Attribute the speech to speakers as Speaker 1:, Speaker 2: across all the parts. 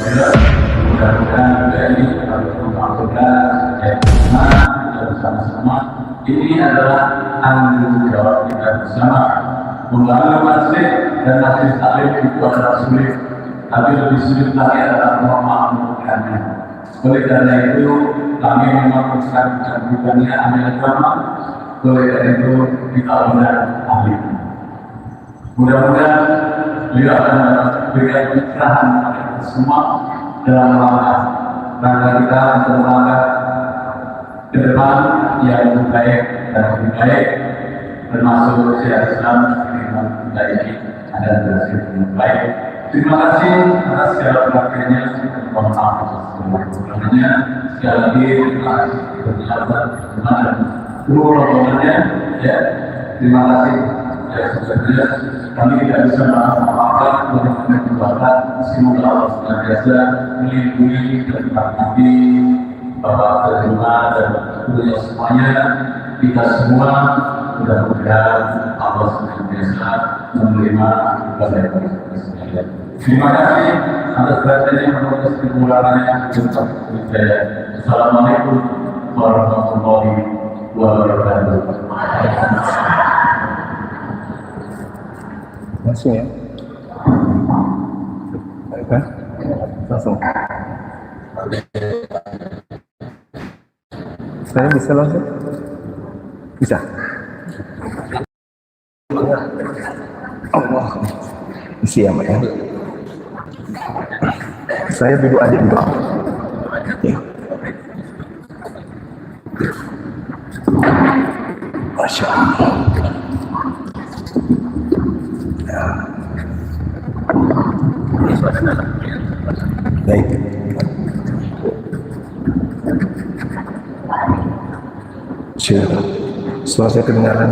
Speaker 1: mudah-mudahan juga ini alhamdulillah ya kita bersama-sama ini adalah tanggung jawab kita bersama. Membangun masjid dan masjid taklim itu adalah sulit, tapi lebih sulit lagi adalah memakmurkannya. Oleh karena itu kami memutuskan kecantikannya ambil agama. Oleh karena itu kita undang ahli. Mudah-mudahan beliau akan memberikan pencerahan kepada kita semua dalam rangka kita untuk melangkah ke depan yang lebih baik dan lebih baik, termasuk syariat Islam dengan kita ini ada berhasil yang baik. Terima kasih atas segala perhatiannya, mohon maaf atas segala kekurangannya. Sekali lagi terima kasih bersahabat dan seluruh rombongannya. Ya, terima kasih. Ya, sebenarnya kami tidak bisa melakukan dengan perbuatan. Semoga Allah senantiasa melindungi dan melindungi Bapak Terima dan tentunya semuanya, kita semua. Mudah-mudahan Allah senantiasa menerima ibadah kita sekalian. Terima kasih atas perhatiannya, menulis kemuliaannya. Assalamualaikum warahmatullahi wabarakatuh.
Speaker 2: Langsung ya. Baik kan? Langsung. Saya bisa langsung? Bisa. Allah. Siap ya. Saya duduk adik dulu. Ya. Masya Allah. Ya. Baik. Suara saya kedengaran.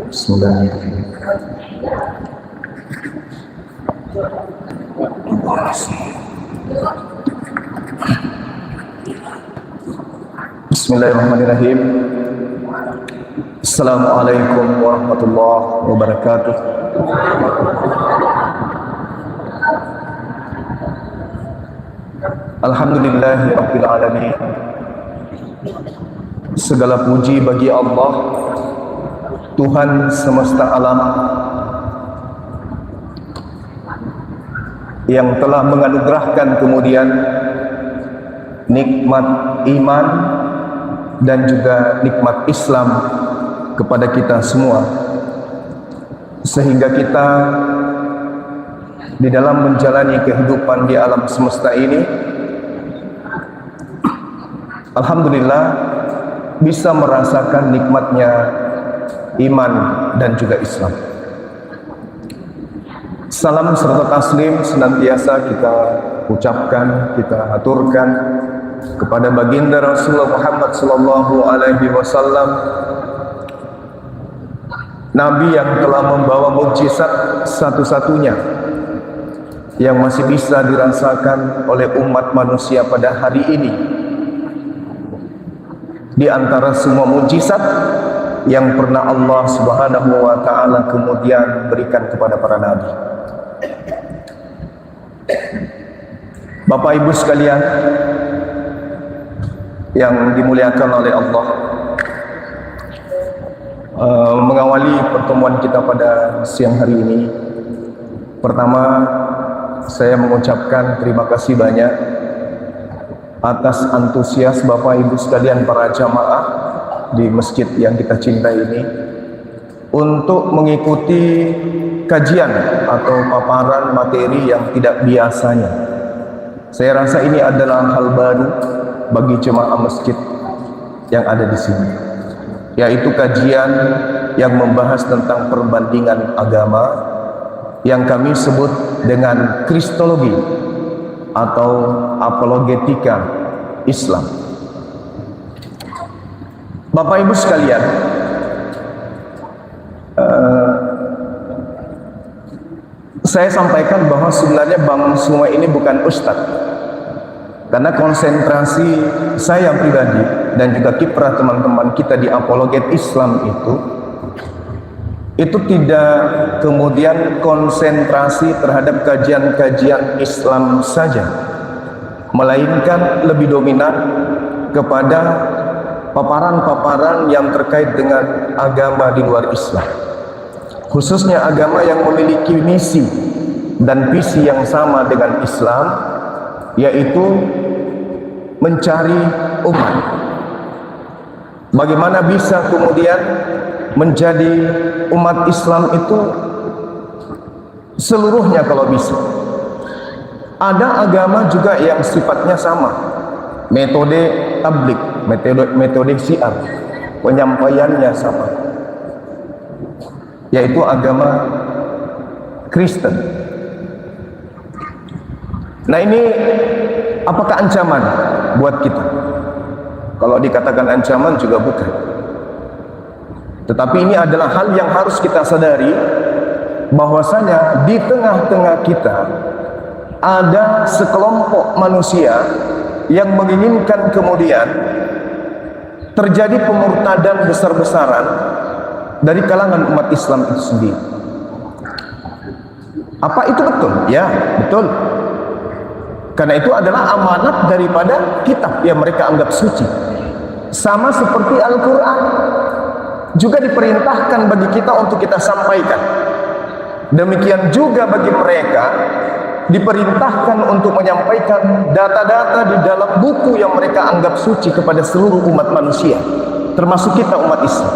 Speaker 2: Bismillahirrahmanirrahim. Bismillahirrahmanirrahim. Assalamualaikum warahmatullahi wabarakatuh. Alhamdulillahirabbil alamin. Segala puji bagi Allah, Tuhan semesta alam, yang telah menganugerahkan kemudian nikmat iman dan juga nikmat Islam kepada kita semua, sehingga kita di dalam menjalani kehidupan di alam semesta ini, alhamdulillah bisa merasakan nikmatnya iman dan juga Islam. Salam serta taslim senantiasa kita ucapkan, kita aturkan kepada baginda Rasulullah Muhammad sallallahu alaihi wasallam, Nabi yang telah membawa mukjizat satu-satunya yang masih bisa dirasakan oleh umat manusia pada hari ini. Di antara semua mukjizat yang pernah Allah Subhanahu wa taala kemudian berikan kepada para nabi. Bapak Ibu sekalian yang dimuliakan oleh Allah, mengawali pertemuan kita pada siang hari ini, pertama saya mengucapkan terima kasih banyak atas antusias Bapak Ibu sekalian para jamaah di masjid yang kita cintai ini untuk mengikuti kajian atau paparan materi yang tidak biasanya. Saya rasa ini adalah hal baru bagi jemaah masjid yang ada di sini, yaitu kajian yang membahas tentang perbandingan agama yang kami sebut dengan kristologi atau apologetika Islam. Bapak Ibu sekalian, saya sampaikan bahwa sebenarnya Bang Suma ini bukan ustadz, karena konsentrasi saya pribadi dan juga kiprah teman-teman kita di apologet Islam itu itu tidak kemudian konsentrasi terhadap kajian-kajian Islam saja, melainkan lebih dominan kepada paparan-paparan yang terkait dengan agama di luar Islam, khususnya agama yang memiliki misi dan visi yang sama dengan Islam, yaitu mencari umat. Bagaimana bisa kemudian menjadi umat Islam itu seluruhnya kalau bisa. Ada agama juga yang sifatnya sama, metode tablik, metode syiar, penyampaiannya sama, yaitu agama Kristen. Nah, ini apakah ancaman buat kita? Kalau dikatakan ancaman juga bukan. Tetapi ini adalah hal yang harus kita sadari, bahwasanya di tengah-tengah kita ada sekelompok manusia yang menginginkan kemudian terjadi pemurtadan besar-besaran dari kalangan umat Islam itu sendiri. Apa itu betul? Ya, betul. Karena itu adalah amanat daripada kitab yang mereka anggap suci. Sama seperti Al-Quran juga diperintahkan bagi kita untuk kita sampaikan. Demikian juga bagi mereka diperintahkan untuk menyampaikan data-data di dalam buku yang mereka anggap suci kepada seluruh umat manusia, termasuk kita umat Islam.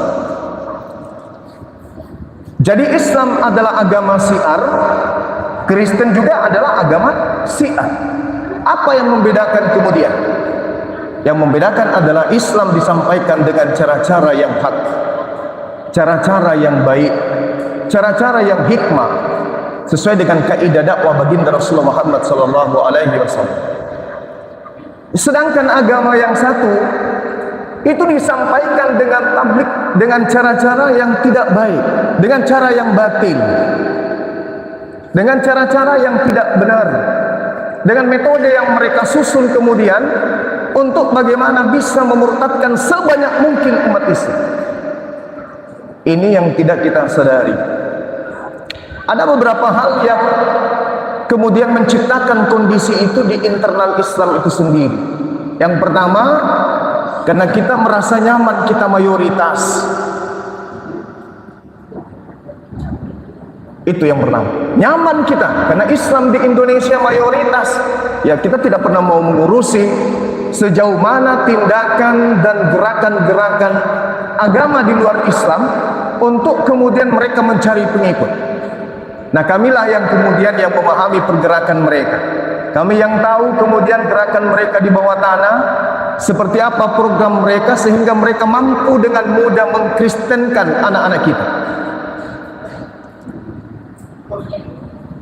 Speaker 2: Jadi Islam adalah agama syiar, Kristen juga adalah agama syiar. Apa yang membedakan kemudian? Yang membedakan adalah Islam disampaikan dengan cara-cara yang hak, cara-cara yang baik, cara-cara yang hikmah, sesuai dengan kaidah dakwah baginda Rasulullah Muhammad SAW. Sedangkan agama yang satu itu disampaikan dengan tablik, dengan cara-cara yang tidak baik, dengan cara yang batil, dengan cara-cara yang tidak benar, dengan metode yang mereka susun kemudian untuk bagaimana bisa memurtadkan sebanyak mungkin umat Islam. Ini yang tidak kita sadari. Ada beberapa hal yang kemudian menciptakan kondisi itu di internal Islam itu sendiri. Yang pertama, karena kita merasa nyaman, kita mayoritas. Itu yang pertama, nyaman kita karena Islam di Indonesia mayoritas. Ya, kita tidak pernah mau mengurusi sejauh mana tindakan dan gerakan-gerakan agama di luar Islam untuk kemudian mereka mencari pengikut. Nah, kamilah yang kemudian yang memahami pergerakan mereka. Kami yang tahu kemudian gerakan mereka di bawah tanah, seperti apa program mereka sehingga mereka mampu dengan mudah mengkristenkan anak-anak kita.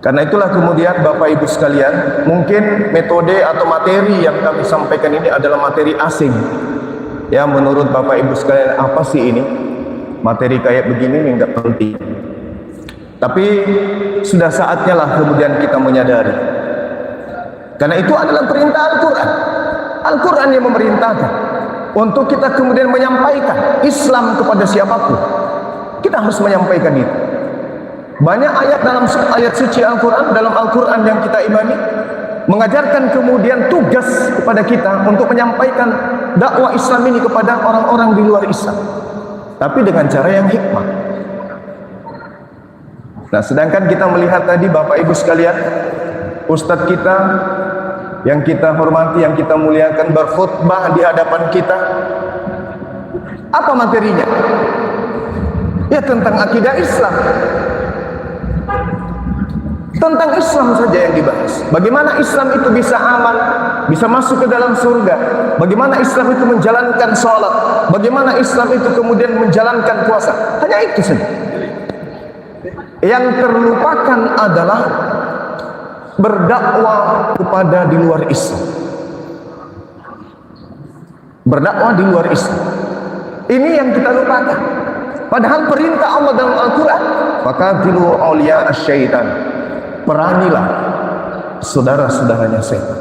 Speaker 2: Karena itulah kemudian Bapak Ibu sekalian, mungkin metode atau materi yang kami sampaikan ini adalah materi asing. Ya, menurut Bapak Ibu sekalian, apa sih ini? Materi kayak begini enggak penting. Tapi sudah saatnya lah kemudian kita menyadari. Karena itu adalah perintah Al-Quran. Al-Quran yang memerintahkan untuk kita kemudian menyampaikan Islam kepada siapapun. Kita harus menyampaikan itu. Banyak ayat dalam ayat suci Al-Quran, dalam Al-Quran yang kita imani, mengajarkan kemudian tugas kepada kita untuk menyampaikan dakwah Islam ini kepada orang-orang di luar Islam, tapi dengan cara yang hikmah. Nah, sedangkan kita melihat tadi Bapak Ibu sekalian, Ustadz kita yang kita hormati, yang kita muliakan berkhutbah di hadapan kita, apa materinya? Ya, tentang akidah Islam. Tentang Islam saja yang dibahas. Bagaimana Islam itu bisa aman, bisa masuk ke dalam surga. Bagaimana Islam itu menjalankan sholat. Bagaimana Islam itu kemudian menjalankan puasa. Hanya itu saja. Yang terlupakan adalah berdakwah kepada di luar Islam. Berdakwah di luar Islam. Ini yang kita lupakan. Padahal perintah Allah dalam Al-Quran, "Faqatilu awliya asy-syaitan." Perangilah saudara-saudaranya setan.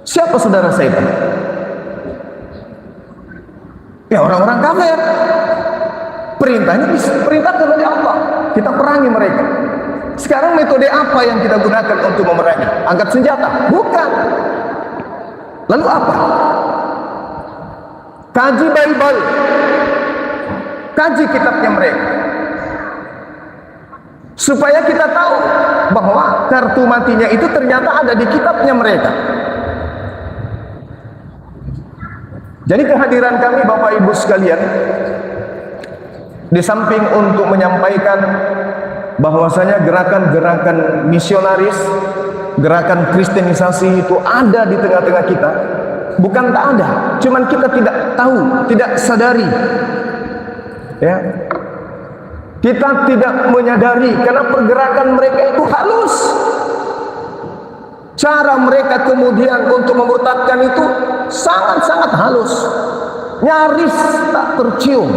Speaker 2: Siapa saudara setan? Ya, orang-orang kafir. Perintahnya diperintahkan oleh memerangi mereka. Sekarang metode apa yang kita gunakan untuk memerangi? Angkat senjata? Bukan. Lalu apa? Kaji Bible, kaji kitabnya mereka, supaya kita tahu bahwa kartu matinya itu ternyata ada di kitabnya mereka. Jadi kehadiran kami Bapak Ibu sekalian, di samping untuk menyampaikan bahwasanya gerakan-gerakan misionaris, gerakan kristenisasi itu ada di tengah-tengah kita. Bukan tak ada, cuman kita tidak tahu, tidak sadari. Ya. Kita tidak menyadari karena pergerakan mereka itu halus. Cara mereka kemudian untuk memurtadkan itu sangat-sangat halus. Nyaris tak tercium.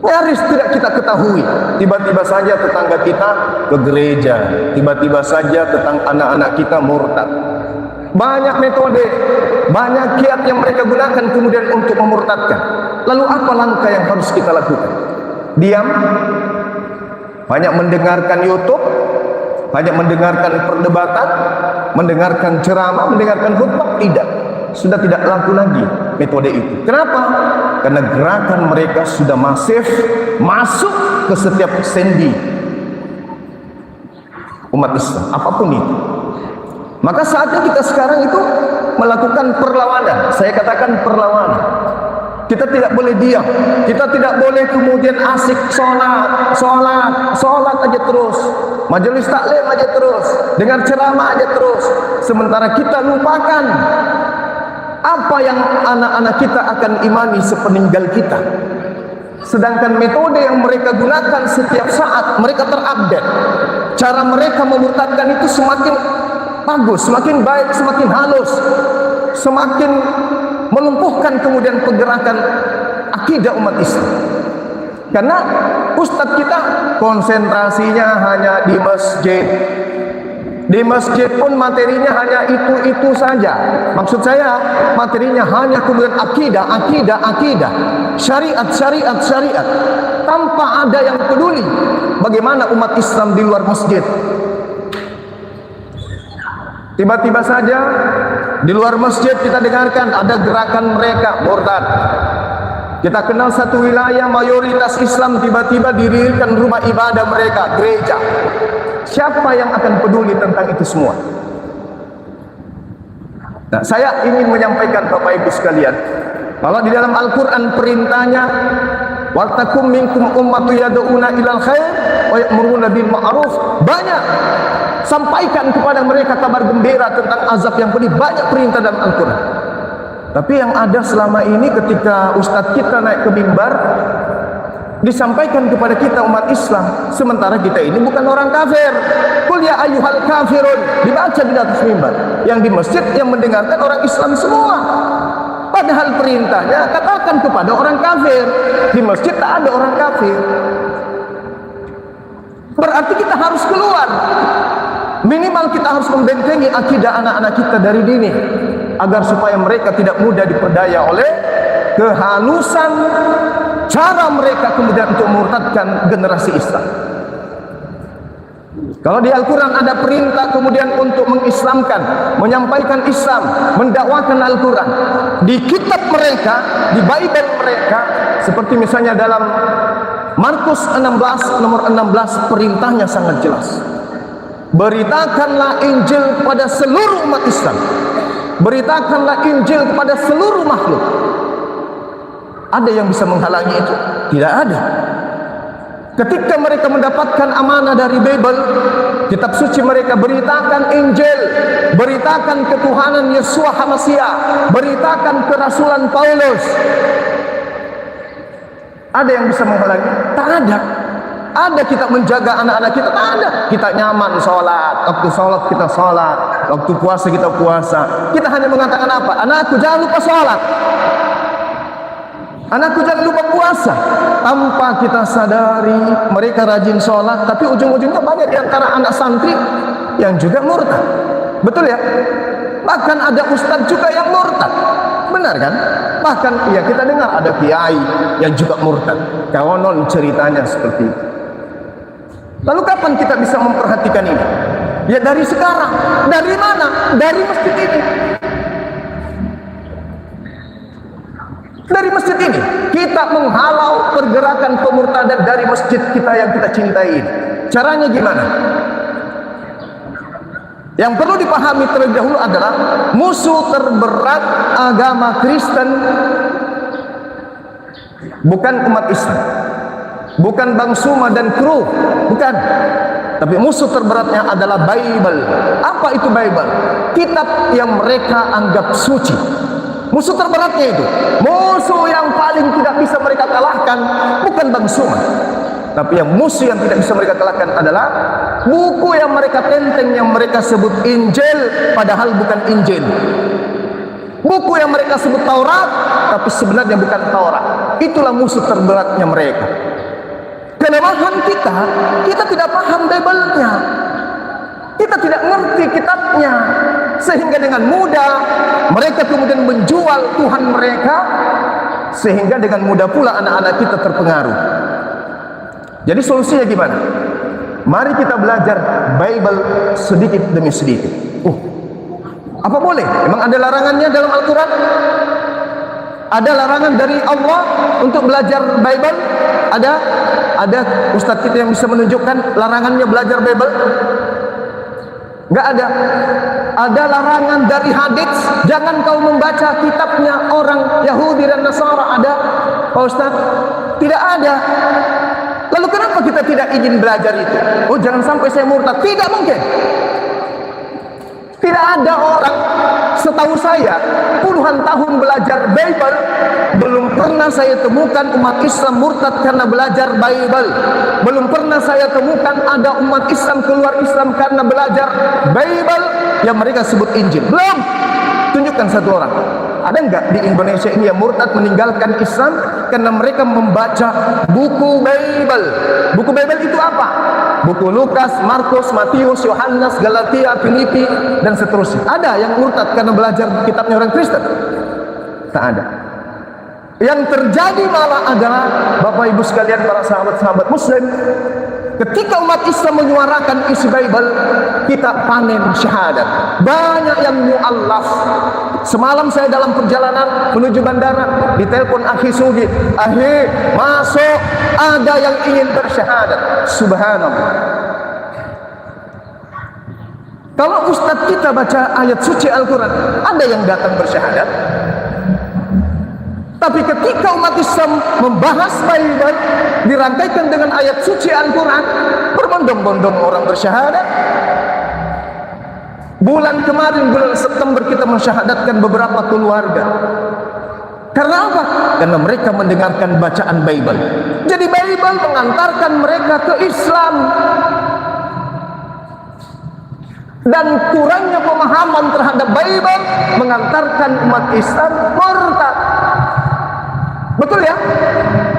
Speaker 2: Nyaris tidak kita ketahui. Tiba-tiba saja tetangga kita ke gereja, tiba-tiba saja anak-anak kita murtad. Banyak metode, banyak kiat yang mereka gunakan kemudian untuk memurtadkan. Lalu apa langkah yang harus kita lakukan? Diam? Banyak mendengarkan YouTube? Banyak mendengarkan perdebatan? Mendengarkan ceramah? Mendengarkan khutbah? Tidak. Sudah tidak laku lagi metode itu. Kenapa? Karena gerakan mereka sudah masif, masuk ke setiap sendi umat Islam, apapun itu. Maka saatnya kita sekarang itu melakukan perlawanan. Saya katakan perlawanan. Kita tidak boleh diam. Kita tidak boleh kemudian asik sholat aja terus. Majelis taklim aja terus. Dengar ceramah aja terus. Sementara kita lupakan apa yang anak-anak kita akan imani sepeninggal kita. Sedangkan metode yang mereka gunakan setiap saat, mereka terupdate. Cara mereka memurtadkan itu semakin bagus, semakin baik, semakin halus, semakin melumpuhkan kemudian pergerakan akidah umat Islam. Karena ustadz kita konsentrasinya hanya di masjid. Di masjid pun materinya hanya itu saja. Maksud saya materinya hanya kemudian akidah, syariat, tanpa ada yang peduli bagaimana umat Islam di luar masjid. Tiba-tiba saja di luar masjid kita dengarkan ada gerakan mereka murtad. Kita kenal satu wilayah mayoritas Islam tiba-tiba dirikan rumah ibadah mereka, gereja. Siapa yang akan peduli tentang itu semua? Nah, saya ingin menyampaikan Bapak Ibu sekalian, kalau di dalam Al-Quran perintahnya, "Waltakum minkum ummatu yad'una ilal khair wa ya'muruna bil ma'ruf", banyak. Sampaikan kepada mereka kabar gembira tentang azab yang pedih. Banyak perintah dalam Al-Quran. Tapi yang ada selama ini ketika ustadz kita naik ke mimbar, disampaikan kepada kita umat Islam, sementara kita ini bukan orang kafir. Qul ya ayyuhal kafirun, dibaca di atas mimbar. Yang di masjid yang mendengarkan orang Islam semua. Padahal perintahnya katakan kepada orang kafir. Di masjid tak ada orang kafir. Berarti kita harus keluar. Minimal kita harus membentengi akidah anak-anak kita dari dini, agar supaya mereka tidak mudah diperdaya oleh kehalusan cara mereka kemudian untuk memurtadkan generasi Islam. Kalau di Al-Quran ada perintah kemudian untuk mengislamkan, menyampaikan Islam, mendakwakan Al-Quran, di kitab mereka, di Bible mereka, seperti misalnya dalam Markus 16 nomor 16, perintahnya sangat jelas. Beritakanlah Injil kepada seluruh umat Islam. Beritakanlah Injil kepada seluruh makhluk. Ada yang bisa menghalangi itu? Tidak ada. Ketika mereka mendapatkan amanah dari Bible, kitab suci mereka, beritakan Injil, beritakan ketuhanan Yesus HaMasiah, beritakan kerasulan Paulus. Ada yang bisa menghalangi? Tak ada. Ada kita menjaga anak-anak kita? Tak ada. Kita nyaman sholat, waktu sholat kita sholat, waktu puasa kita puasa. Kita hanya mengatakan apa? Anakku jangan lupa sholat, anakku jangan lupa puasa. Tanpa kita sadari mereka rajin sholat, tapi ujung-ujungnya banyak di antara anak santri yang juga murtad. Betul ya? Bahkan ada ustadz juga yang murtad. Benar kan? Bahkan ya kita dengar ada kiai yang juga murtad. Konon ceritanya seperti itu. Lalu kapan kita bisa memperhatikan ini? Ya dari sekarang. Dari mana? Dari masjid ini. Dari masjid ini kita menghalau pergerakan pemurtadan dari masjid kita yang kita cintai ini. Caranya gimana? Yang perlu dipahami terlebih dahulu adalah musuh terberat agama Kristen bukan umat Islam, bukan Bang Suma dan kru, bukan. Tapi musuh terberatnya adalah Bible. Apa itu Bible? Kitab yang mereka anggap suci. Musuh terberatnya itu, musuh yang paling tidak bisa mereka kalahkan bukan Bang Suma, tapi yang musuh yang tidak bisa mereka kalahkan adalah buku yang mereka tenteng, yang mereka sebut Injil, padahal bukan Injil. Buku yang mereka sebut Taurat, tapi sebenarnya bukan Taurat. Itulah musuh terberatnya mereka. Kelemahan kita tidak paham Bible-nya. Kita tidak ngerti kitabnya, sehingga dengan mudah mereka kemudian menjual Tuhan mereka, sehingga dengan mudah pula anak-anak kita terpengaruh. Jadi solusinya gimana? Mari kita belajar Bible sedikit demi sedikit. Apa boleh? Emang ada larangannya dalam Al-Quran? Ada larangan dari Allah untuk belajar Bible? Ada? Ada ustadz kita yang bisa menunjukkan larangannya belajar Bible? Enggak ada. Ada larangan dari hadits, jangan kau membaca kitabnya orang Yahudi dan Nasara. Ada, Pak Ustaz? Tidak ada. Lalu kenapa kita tidak izin belajar itu? Oh, jangan sampai saya murtad. Tidak mungkin. Tidak ada orang, setahu saya, puluhan tahun belajar Bible, belum pernah saya temukan umat Islam murtad karena belajar Bible. Belum pernah saya temukan ada umat Islam keluar Islam karena belajar Bible yang mereka sebut Injil. Belum. Tunjukkan satu orang. Ada enggak di Indonesia ini yang murtad meninggalkan Islam karena mereka membaca buku Bible? Buku Bible itu apa? Buku Lukas, Markus, Matius, Yohanes, Galatia, Filipi, dan seterusnya. Ada yang murtad karena belajar kitabnya orang Kristen? Tak ada. Yang terjadi malah adalah, Bapak Ibu sekalian, para sahabat-sahabat Muslim, ketika umat Islam menyuarakan isi Bible, kita panen syahadat. Banyak yang mu'allaf. Semalam saya dalam perjalanan menuju bandara, ditelepon akhi Sugi, "Akhi, masuk, ada yang ingin bersyahadat." Subhanallah. Kalau ustadz kita baca ayat suci Al-Quran, ada yang datang bersyahadat. Tapi ketika umat Islam membahas Bible, dirangkaikan dengan ayat suci Al-Quran, berbondong-bondong orang bersyahadat. Bulan kemarin, bulan September, kita mensyahadatkan beberapa keluarga. Karena apa? Karena mereka mendengarkan bacaan Bible. Jadi Bible mengantarkan mereka ke Islam. Dan kurangnya pemahaman terhadap Bible mengantarkan umat Islam murtad. Betul ya?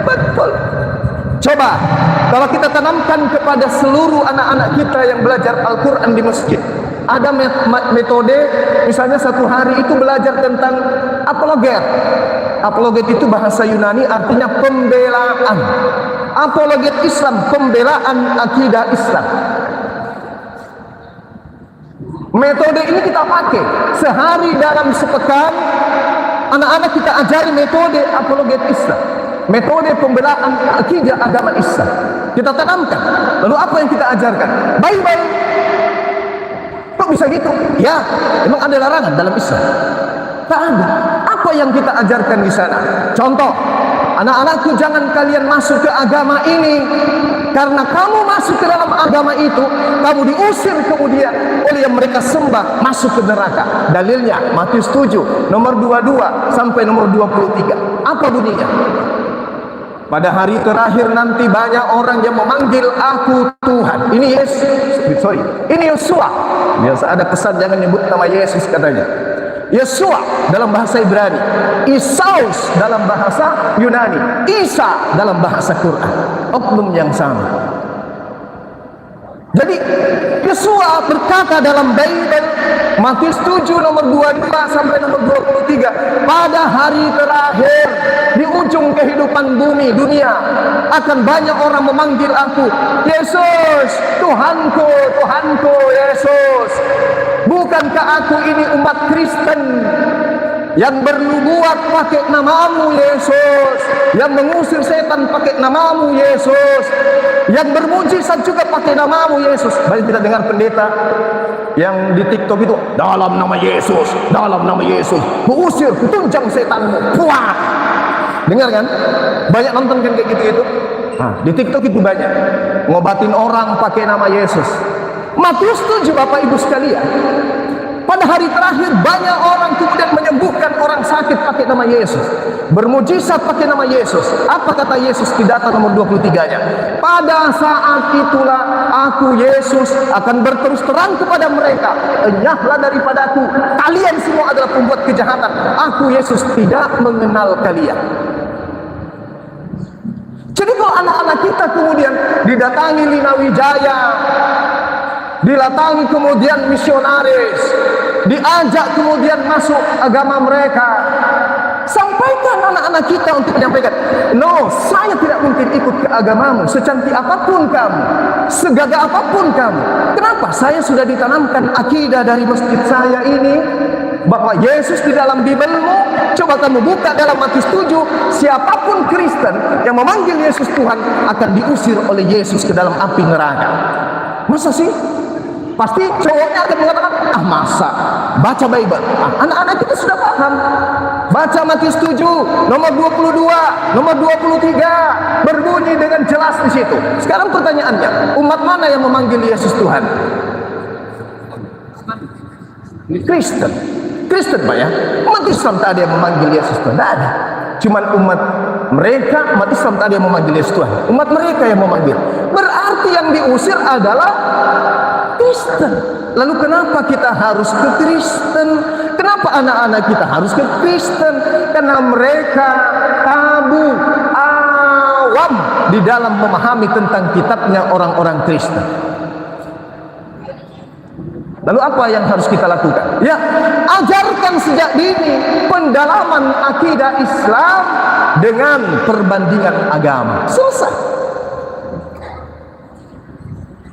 Speaker 2: Betul. Coba kalau kita tanamkan kepada seluruh anak-anak kita yang belajar Al-Quran di masjid, ada metode, misalnya satu hari itu belajar tentang apologet. Apologet itu bahasa Yunani, artinya pembelaan. Apologet Islam, pembelaan akidah Islam. Metode ini kita pakai sehari dalam sepekan. Anak-anak kita ajari metode apologet Islam, metode pembelaan akidah agama Islam. Kita tanamkan. Lalu apa yang kita ajarkan? Bible. Kok bisa gitu? Ya, emang ada larangan dalam Islam? Tak ada. Apa yang kita ajarkan di sana? Contoh, anak-anakku, jangan kalian masuk ke agama ini. Karena kamu masuk ke dalam agama itu, kamu diusir kemudian oleh yang mereka sembah, masuk ke neraka. Dalilnya Matius 7 nomor 22 sampai nomor 23. Apa bunyinya? Pada hari terakhir nanti banyak orang yang memanggil aku Tuhan. Ini ini Yesua. Biasa ada pesan jangan nyebut nama Yesus katanya. Yesua dalam bahasa Ibrani, Isaus dalam bahasa Yunani, Isa dalam bahasa Quran. Oknum yang sama. Jadi Yesua berkata dalam Bible, Matius 7 nomor 22 sampai nomor 23. Pada hari terakhir, di ujung kehidupan bumi dunia, akan banyak orang memanggil aku, Yesus, Tuhanku, Tuhanku, Yesus. Bukankah aku ini umat Kristen yang bernubuat pakai namamu, Yesus, yang mengusir setan pakai namamu, Yesus, yang bermujizat juga pakai namamu, Yesus. Banyak kita dengar pendeta yang di TikTok itu, dalam nama Yesus, dalam nama Yesus, mengusir, kutunjang setanmu. Puah. Dengar kan? Banyak nonton kan kayak gitu-gitu. Di TikTok itu banyak ngobatin orang pakai nama Yesus. Matius 7, Bapak Ibu sekalian, pada hari terakhir banyak orang kemudian menyembuhkan orang sakit pakai nama Yesus, bermujizat pakai nama Yesus. Apa kata Yesus di data nomor 23-nya? Pada saat itulah aku, Yesus, akan berterus terang kepada mereka, enyahlah daripadaku, kalian semua adalah pembuat kejahatan. Aku, Yesus, tidak mengenal kalian. Jadi kalau anak-anak kita kemudian didatangi Lina Wijaya, didatangi kemudian misionaris, diajak kemudian masuk agama mereka, sampaikan anak-anak kita untuk menyampaikan, no, saya tidak mungkin ikut ke agamamu, secantik apapun kamu, segagah apapun kamu. Kenapa? Saya sudah ditanamkan akidah dari masjid saya ini, bahwa Yesus di dalam Bibelmu, coba kamu buka dalam Matius 7, siapapun Kristen yang memanggil Yesus Tuhan akan diusir oleh Yesus ke dalam api neraka. Masa sih? Pasti cowoknya akan mengatakan, masa? Baca Bible. Anak-anak kita sudah paham. Baca Matius 7 nomor 22, nomor 23, berbunyi dengan jelas di situ. Sekarang pertanyaannya, umat mana yang memanggil Yesus Tuhan? Kristen. Kristen, Pak, ya. Umat Islam tak ada yang memanggil Yesus Tuhan. Tak ada. Cuman umat mereka, umat Islam tak ada yang memanggil Yesus Tuhan. Umat mereka yang memanggil. Berarti yang diusir adalah Kristen. Lalu kenapa kita harus ke Kristen? Kenapa anak-anak kita harus ke Kristen? Karena mereka tabu, awam di dalam memahami tentang kitabnya orang-orang Kristen. Lalu apa yang harus kita lakukan? Ya, ajarkan sejak dini pendalaman akidah Islam dengan perbandingan agama. Selesai.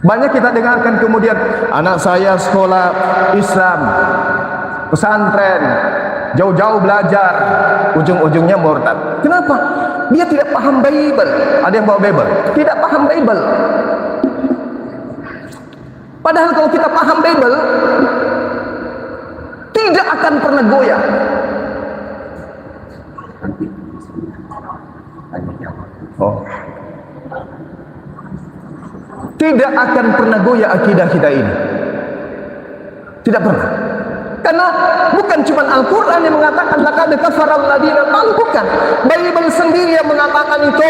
Speaker 2: Banyak kita dengarkan kemudian, anak saya sekolah Islam, pesantren, jauh-jauh belajar, ujung-ujungnya murtad. Kenapa? Dia tidak paham Bible. Ada yang bawa Bible, tidak paham Bible. Padahal kalau kita paham Bible, tidak akan pernah goyah. Tidak akan pernah goyah akidah kita ini. Tidak pernah. Karena bukan cuma Al-Quran yang mengatakan laqad kafara alladziina qalu, bukan. Bible sendiri yang mengatakan itu.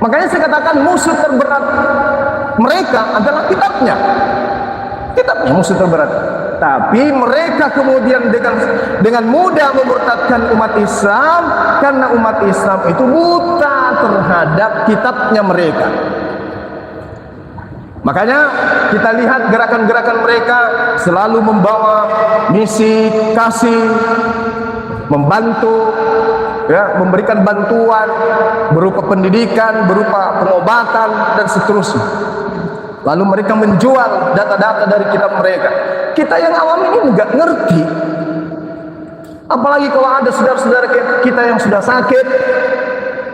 Speaker 2: Makanya saya katakan musuh terberat mereka adalah kitabnya. Kitabnya musuh terberat. Tapi mereka kemudian dengan mudah memurtadkan umat Islam karena umat Islam itu buta terhadap kitabnya mereka. Makanya kita lihat gerakan-gerakan mereka selalu membawa misi kasih, membantu, ya, memberikan bantuan berupa pendidikan, berupa pengobatan dan seterusnya. Lalu mereka menjual data-data dari kitab mereka. Kita yang awam ini nggak ngerti. Apalagi kalau ada saudara-saudara kita yang sudah sakit,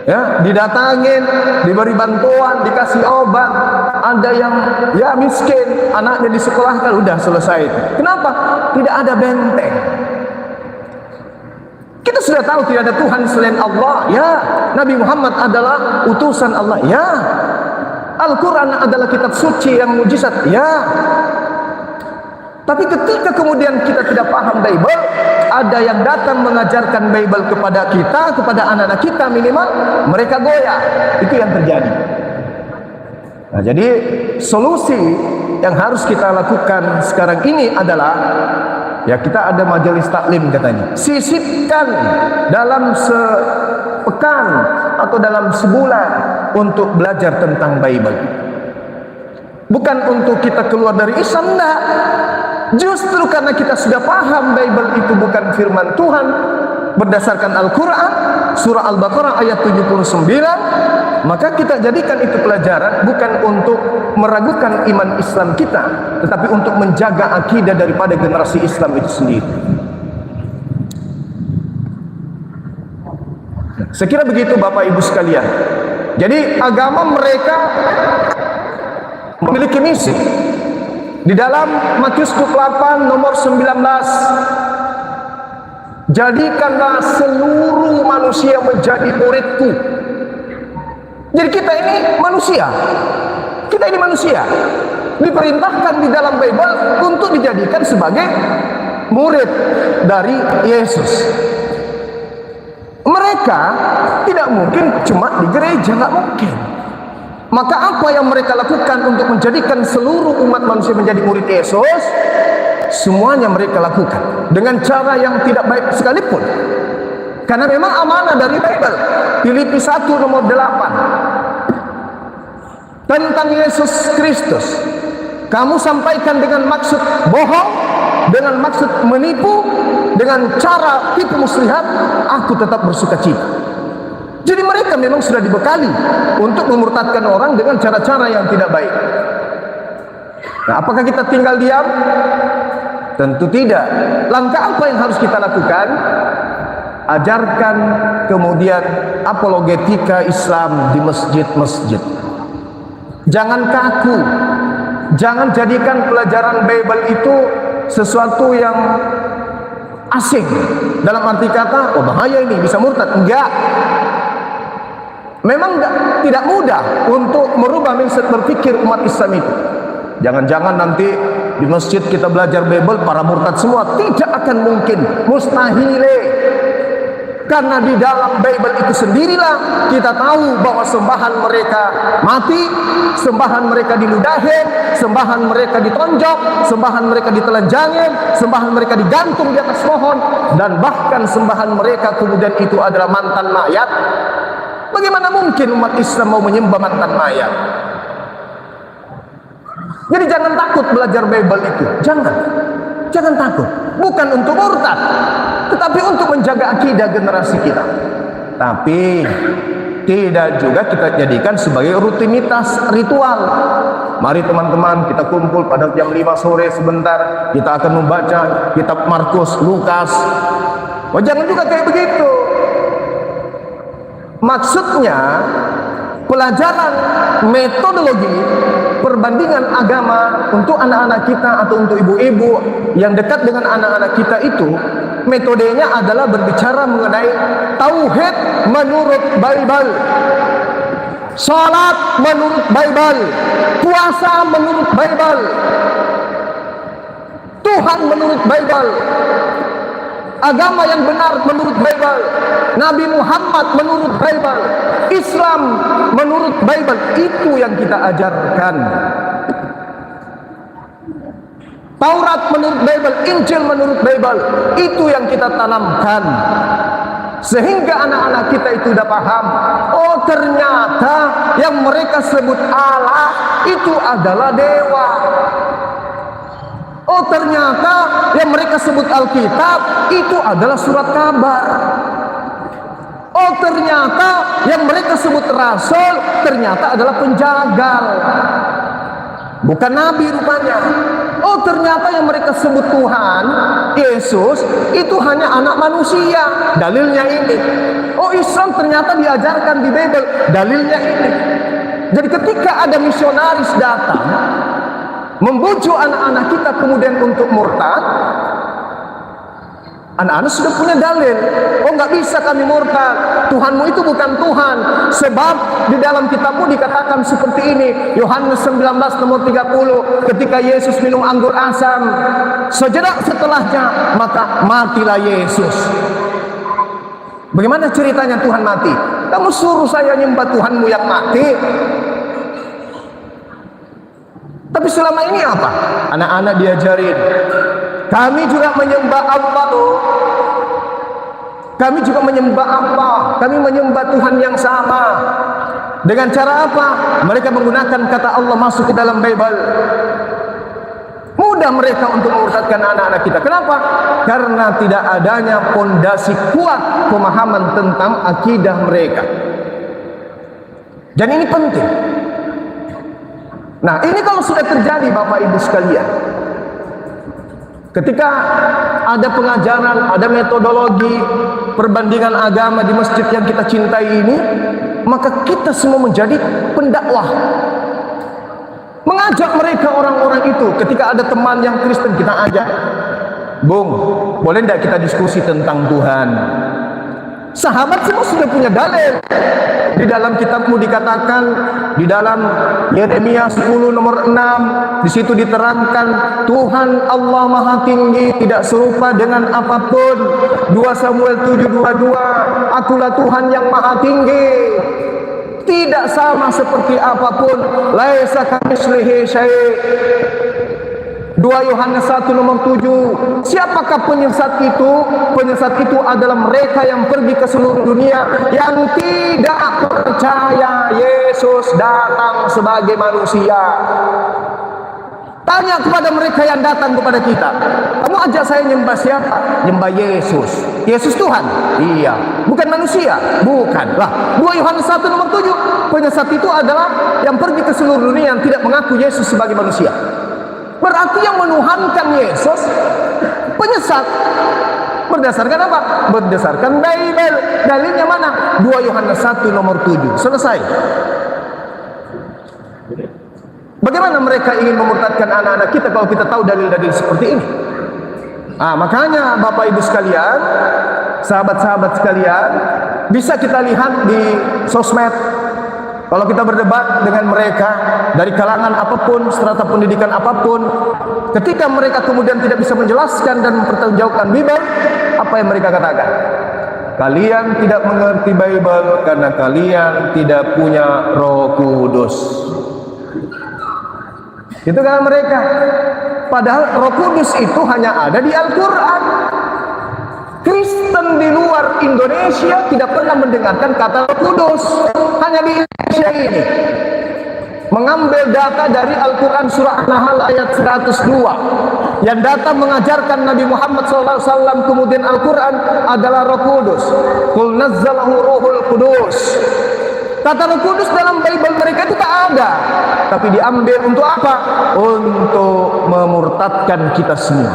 Speaker 2: ya, didatangin, diberi bantuan, dikasih obat. Ada yang ya miskin, anaknya disekolahkan, udah selesai. Kenapa? Tidak ada benteng. Kita sudah tahu tidak ada Tuhan selain Allah. Ya, Nabi Muhammad adalah utusan Allah. Ya, Al-Quran adalah kitab suci yang mujizat. Ya. Tapi ketika kemudian kita tidak paham Bible, ada yang datang mengajarkan Bible kepada kita, kepada anak-anak kita minimal, mereka goyah. Itu yang terjadi. Nah, jadi solusi yang harus kita lakukan sekarang ini adalah, ya, kita ada majelis taklim katanya. Sisipkan dalam sepekan atau dalam sebulan untuk belajar tentang Bible. Bukan untuk kita keluar dari Islam, enggak. Justru karena kita sudah paham Bible itu bukan firman Tuhan berdasarkan Al-Quran, surah Al-Baqarah ayat 79, maka kita jadikan itu pelajaran bukan untuk meragukan iman Islam kita, tetapi untuk menjaga akidah daripada generasi Islam itu sendiri. Saya kira begitu Bapak Ibu sekalian. Jadi agama mereka memiliki misi. Di dalam Matius 28 nomor 19, jadikanlah seluruh manusia menjadi muridku. Jadi kita ini manusia. Kita ini manusia. Diperintahkan di dalam Bible untuk dijadikan sebagai murid dari Yesus. Mereka tidak mungkin cuma di gereja, nggak mungkin. Maka apa yang mereka lakukan untuk menjadikan seluruh umat manusia menjadi murid Yesus? Semuanya mereka lakukan dengan cara yang tidak baik sekalipun. Karena memang amanah dari Bible. Filipi 1 nomor 8 tentang Yesus Kristus, kamu sampaikan dengan maksud bohong, dengan maksud menipu, dengan cara tipu muslihat, aku tetap bersuka cita. Jadi mereka memang sudah dibekali untuk memurtadkan orang dengan cara-cara yang tidak baik. Nah, apakah kita tinggal diam? Tentu tidak. Langkah apa yang harus kita lakukan? Ajarkan kemudian apologetika Islam di masjid-masjid. Jangan kaku. Jangan jadikan pelajaran Bible itu sesuatu yang asing. Dalam arti kata, oh bahaya ini, bisa murtad. Enggak. Memang tidak mudah untuk merubah mindset berpikir umat Islam itu. Jangan-jangan nanti di masjid kita belajar Bible, para murtad semua. Tidak akan mungkin, mustahil. Karena di dalam Bible itu sendirilah kita tahu bahwa sembahan mereka mati, sembahan mereka diludahin, sembahan mereka ditonjok, sembahan mereka ditelanjangin, sembahan mereka digantung di atas pohon, dan bahkan sembahan mereka kemudian itu adalah mantan mayat. Bagaimana mungkin umat Islam mau menyembah mantan mayat? Jadi jangan takut belajar Bible itu. Jangan takut. Bukan untuk murtad, tetapi untuk menjaga akidah generasi kita. Tapi tidak juga kita jadikan sebagai rutinitas ritual. Mari teman-teman kita kumpul pada jam 5 sore sebentar, kita akan membaca kitab Markus, Lukas. Oh, jangan juga kayak begitu. Maksudnya pelajaran metodologi perbandingan agama untuk anak-anak kita atau untuk ibu-ibu yang dekat dengan anak-anak kita itu, metodenya adalah berbicara mengenai tauhid menurut Bible, salat menurut Bible, puasa menurut Bible, Tuhan menurut Bible, agama yang benar menurut Bible, Nabi Muhammad menurut Bible, Islam menurut Bible. Itu yang kita ajarkan. Taurat menurut Bible, Injil menurut Bible. Itu yang kita tanamkan. Sehingga anak-anak kita itu sudah paham, oh ternyata yang mereka sebut Allah itu adalah dewa. Oh ternyata yang mereka sebut Alkitab itu adalah surat kabar. Oh ternyata yang mereka sebut rasul ternyata adalah penjagal, bukan nabi rupanya. Oh ternyata yang mereka sebut Tuhan Yesus itu hanya anak manusia, dalilnya ini. Oh Islam ternyata diajarkan di Bible, dalilnya ini. Jadi ketika ada misionaris datang membujuk anak-anak kita kemudian untuk murtad, anak-anak sudah punya dalil. Oh nggak bisa kami murtad, Tuhanmu itu bukan Tuhan, sebab di dalam kitabmu dikatakan seperti ini. Yohanes 19 nomor 30, ketika Yesus minum anggur asam, sejenak setelahnya maka matilah Yesus. Bagaimana ceritanya Tuhan mati? Kamu suruh saya nyembah Tuhanmu yang mati. Tapi selama ini apa? Anak-anak diajarin, kami juga menyembah Allah loh. Kami juga menyembah Allah. Kami menyembah Tuhan yang sama. Dengan cara apa? Mereka menggunakan kata Allah masuk ke dalam Bible. Mudah mudah mereka untuk memurtadkan anak-anak kita. Kenapa? Karena tidak adanya pondasi kuat pemahaman tentang akidah mereka. Dan ini penting. Nah, ini kalau sudah terjadi Bapak Ibu sekalian, ketika ada pengajaran, ada metodologi perbandingan agama di masjid yang kita cintai ini, maka kita semua menjadi pendakwah, mengajak mereka orang-orang itu. Ketika ada teman yang Kristen, kita ajak, Bung, boleh tidak kita diskusi tentang Tuhan? Sahabat semua sudah punya dalil. Di dalam kitabmu dikatakan, di dalam Yeremia 10 nomor 6, di situ diterangkan Tuhan Allah Maha Tinggi, tidak serupa dengan apapun. 2 Samuel 7:22, akulah Tuhan yang Maha Tinggi, tidak sama seperti apapun. Laisa kamitslihi syai'. 2 Yohanes 1 nomor 7. Siapakah penyesat itu? Penyesat itu adalah mereka yang pergi ke seluruh dunia, yang tidak percaya Yesus datang sebagai manusia. Tanya kepada mereka yang datang kepada kita, kamu ajak saya nyembah siapa? Nyembah Yesus. Yesus Tuhan? Iya. Bukan manusia? Bukan. Lah, 2 Yohanes 1 nomor 7. Penyesat itu adalah yang pergi ke seluruh dunia yang tidak mengaku Yesus sebagai manusia. Berarti yang menuhankan Yesus penyesat. Berdasarkan apa? Berdasarkan Bible. Dalilnya mana? 2 Yohanes 1 nomor 7. Selesai. Bagaimana mereka ingin memurtadkan anak-anak kita kalau kita tahu dalil-dalil seperti ini? Makanya Bapak Ibu sekalian, sahabat-sahabat sekalian, bisa kita lihat di sosmed. Kalau kita berdebat dengan mereka dari kalangan apapun, strata pendidikan apapun, ketika mereka kemudian tidak bisa menjelaskan dan mempertanggungjawabkan Bible, apa yang mereka katakan? Kalian tidak mengerti Bible karena kalian tidak punya Roh Kudus. Itu kan mereka. Padahal Roh Kudus itu hanya ada di Al-Quran. Kristen di luar Indonesia tidak pernah mendengarkan kata Roh Kudus. Hanya di Indonesia ini. Mengambil data dari Al-Quran surah An-Nahl ayat 102. Yang data mengajarkan Nabi Muhammad SAW, kemudian Al-Quran adalah Roh Kudus. Qul nazzalahu Ruhul Kudus. Kata Roh Kudus dalam Bible mereka itu tak ada. Tapi diambil untuk apa? Untuk memurtadkan kita semua.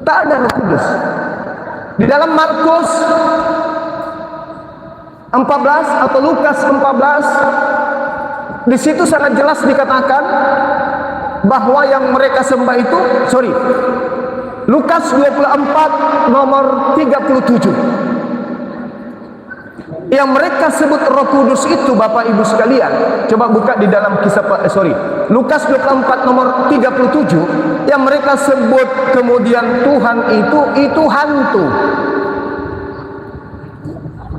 Speaker 2: Tak ada Roh Kudus. Di dalam Markus 14 atau Lukas 14, di situ sangat jelas dikatakan bahwa yang mereka sembah itu, Lukas 24 nomor 37. Yang mereka sebut Roh Kudus itu Bapak Ibu sekalian, coba buka di dalam Lukas 24 nomor 37, yang mereka sebut kemudian Tuhan itu hantu.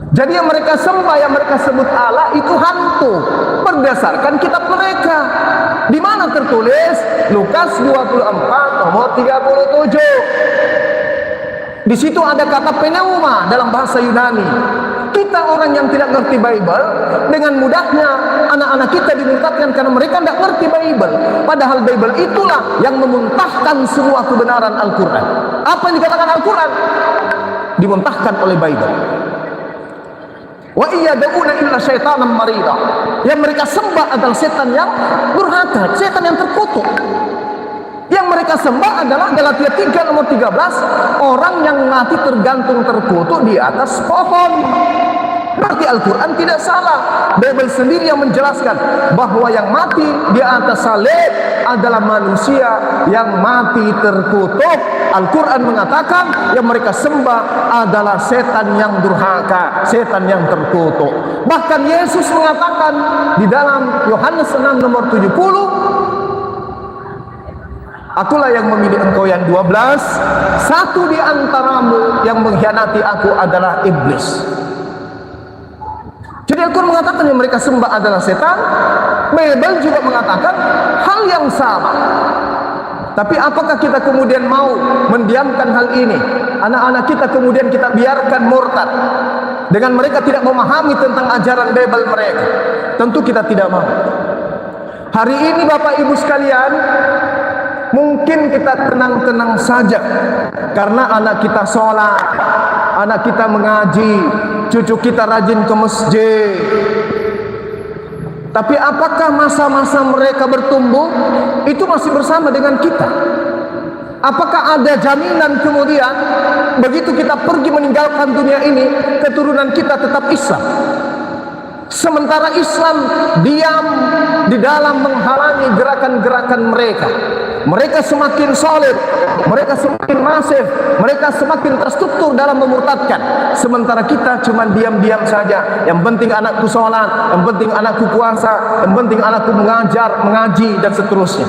Speaker 2: Jadi yang mereka sembah, yang mereka sebut Allah itu hantu berdasarkan kitab mereka. Di mana tertulis? Lukas 24 nomor 37. Di situ ada kata pneuma dalam bahasa Yunani. Kita orang yang tidak ngerti Bible, dengan mudahnya anak-anak kita dimurtadkan karena mereka tidak ngerti Bible. Padahal Bible itulah yang memuntahkan semua kebenaran Al-Quran. Apa yang dikatakan Al-Quran dimuntahkan oleh Bible. Wa iyada'una illa syaitanan marida. Yang mereka sembah adalah setan yang durhaka, setan yang terkutuk. Yang mereka sembah adalah Galatia 3 nomor 13, orang yang mati tergantung terkutuk di atas pohon. Berarti Al-Quran tidak salah. Bible sendiri yang menjelaskan bahwa yang mati di atas salib adalah manusia yang mati terkutuk. Al-Quran mengatakan yang mereka sembah adalah setan yang durhaka, setan yang terkutuk. Bahkan Yesus mengatakan di dalam Yohanes 6 nomor 70, akulah yang memilih engkau yang 12, satu di antaramu yang mengkhianati aku adalah iblis. Jadi Al-Quran mengatakan yang mereka sembah adalah setan. Bible juga mengatakan hal yang sama. Tapi apakah kita kemudian mau mendiamkan hal ini? Anak-anak kita kemudian kita biarkan murtad dengan mereka tidak memahami tentang ajaran Bible mereka. Tentu kita tidak mau. Hari ini Bapak Ibu sekalian, mungkin kita tenang-tenang saja karena anak kita sholat, anak kita mengaji, cucu kita rajin ke masjid. Tapi apakah masa-masa mereka bertumbuh itu masih bersama dengan kita? Apakah ada jaminan kemudian begitu kita pergi meninggalkan dunia ini, keturunan kita tetap Islam? Sementara Islam diam di dalam menghalangi gerakan-gerakan mereka. Mereka semakin solid, mereka semakin masif, mereka semakin terstruktur dalam memurtadkan. Sementara kita cuma diam-diam saja. Yang penting anakku sholat, yang penting anakku puasa, yang penting anakku mengajar, mengaji, dan seterusnya.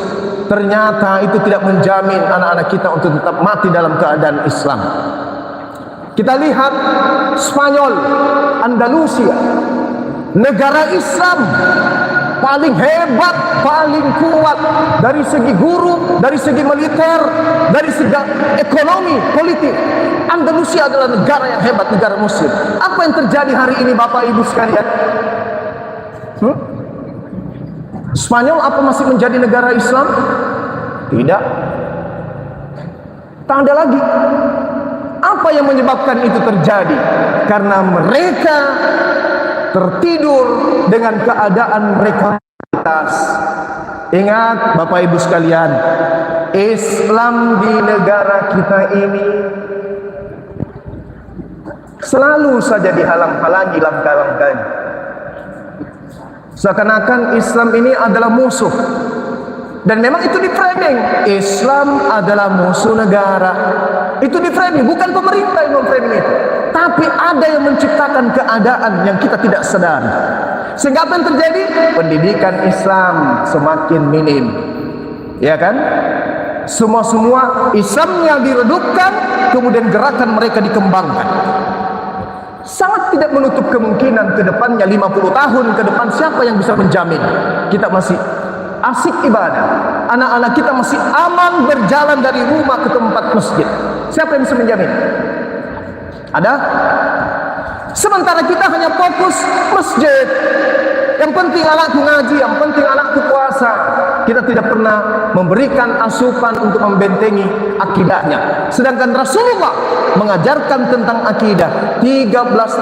Speaker 2: Ternyata itu tidak menjamin anak-anak kita untuk tetap mati dalam keadaan Islam. Kita lihat Spanyol, Andalusia, negara Islam paling hebat, paling kuat dari segi guru, dari segi militer, dari segi ekonomi, politik. Andalusia adalah negara yang hebat, negara muslim. Apa yang terjadi hari ini Bapak Ibu sekalian? Spanyol apa masih menjadi negara Islam? Tidak. Tak ada lagi. Apa yang menyebabkan itu terjadi? Karena mereka tertidur dengan keadaan mereka atas. Ingat Bapak Ibu sekalian, Islam di negara kita ini selalu saja dihalang-halangi langkah-langkahnya. Seakan-akan Islam ini adalah musuh. Dan memang itu di framing, Islam adalah musuh negara. Itu di framing, bukan pemerintah yang memframing itu, tapi ada yang menciptakan keadaan yang kita tidak sadari. Sehingga apa yang terjadi? Pendidikan Islam semakin minim, ya kan? Semua Islamnya diredupkan, kemudian gerakan mereka dikembangkan. Sangat tidak menutup kemungkinan ke depannya 50 tahun ke depan, siapa yang bisa menjamin kita masih asik ibadah, anak-anak kita masih aman berjalan dari rumah ke tempat masjid? Siapa yang bisa menjamin? Ada? Sementara kita hanya fokus masjid. Yang penting anakku ngaji, yang penting anakku puasa. Kita tidak pernah memberikan asupan untuk membentengi akidahnya. Sedangkan Rasulullah mengajarkan tentang akidah 13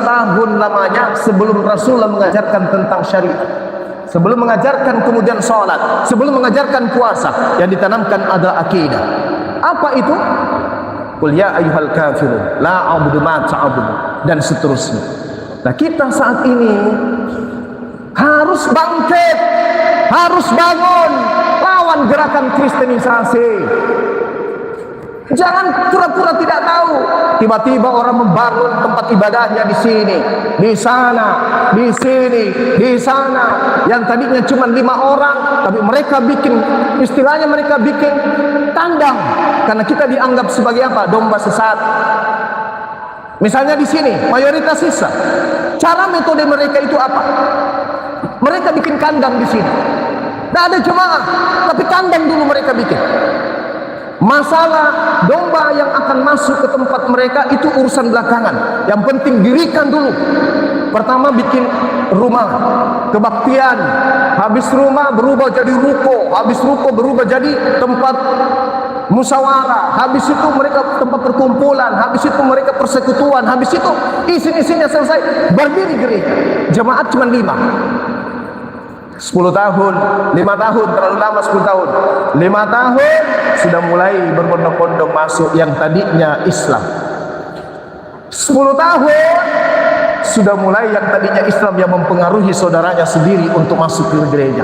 Speaker 2: tahun lamanya sebelum Rasulullah mengajarkan tentang syariat. Sebelum mengajarkan kemudian sholat, sebelum mengajarkan puasa, yang ditanamkan adalah akidah. Apa itu? Qul ya ayyuhal kafirun la a'budu ma ta'budun, dan seterusnya. Nah, kita saat ini harus bangkit, harus bangun lawan gerakan kristenisasi. Jangan pura-pura tidak tahu. Tiba-tiba orang membangun tempat ibadahnya di sini, di sana, di sini, di sana. Yang tadinya cuma 5 orang, tapi mereka bikin, istilahnya mereka bikin kandang. Karena kita dianggap sebagai apa? Domba sesat. Misalnya di sini, mayoritas sisa. Cara metode mereka itu apa? Mereka bikin kandang di sini. Tidak ada jemaah, tapi kandang dulu mereka bikin. Masalah domba yang akan masuk ke tempat mereka itu urusan belakangan. Yang penting dirikan dulu. Pertama bikin rumah kebaktian. Habis rumah berubah jadi ruko. Habis ruko berubah jadi tempat musyawarah. Habis itu mereka tempat perkumpulan. Habis itu mereka persekutuan. Habis itu isin-isinnya selesai, berdiri gereja. Jemaat cuma 5. 10 tahun, 5 tahun, terlalu lama 10 tahun. 5 tahun sudah mulai berbondong-bondong masuk yang tadinya Islam. 10 tahun sudah mulai yang tadinya Islam yang mempengaruhi saudaranya sendiri untuk masuk ke gereja.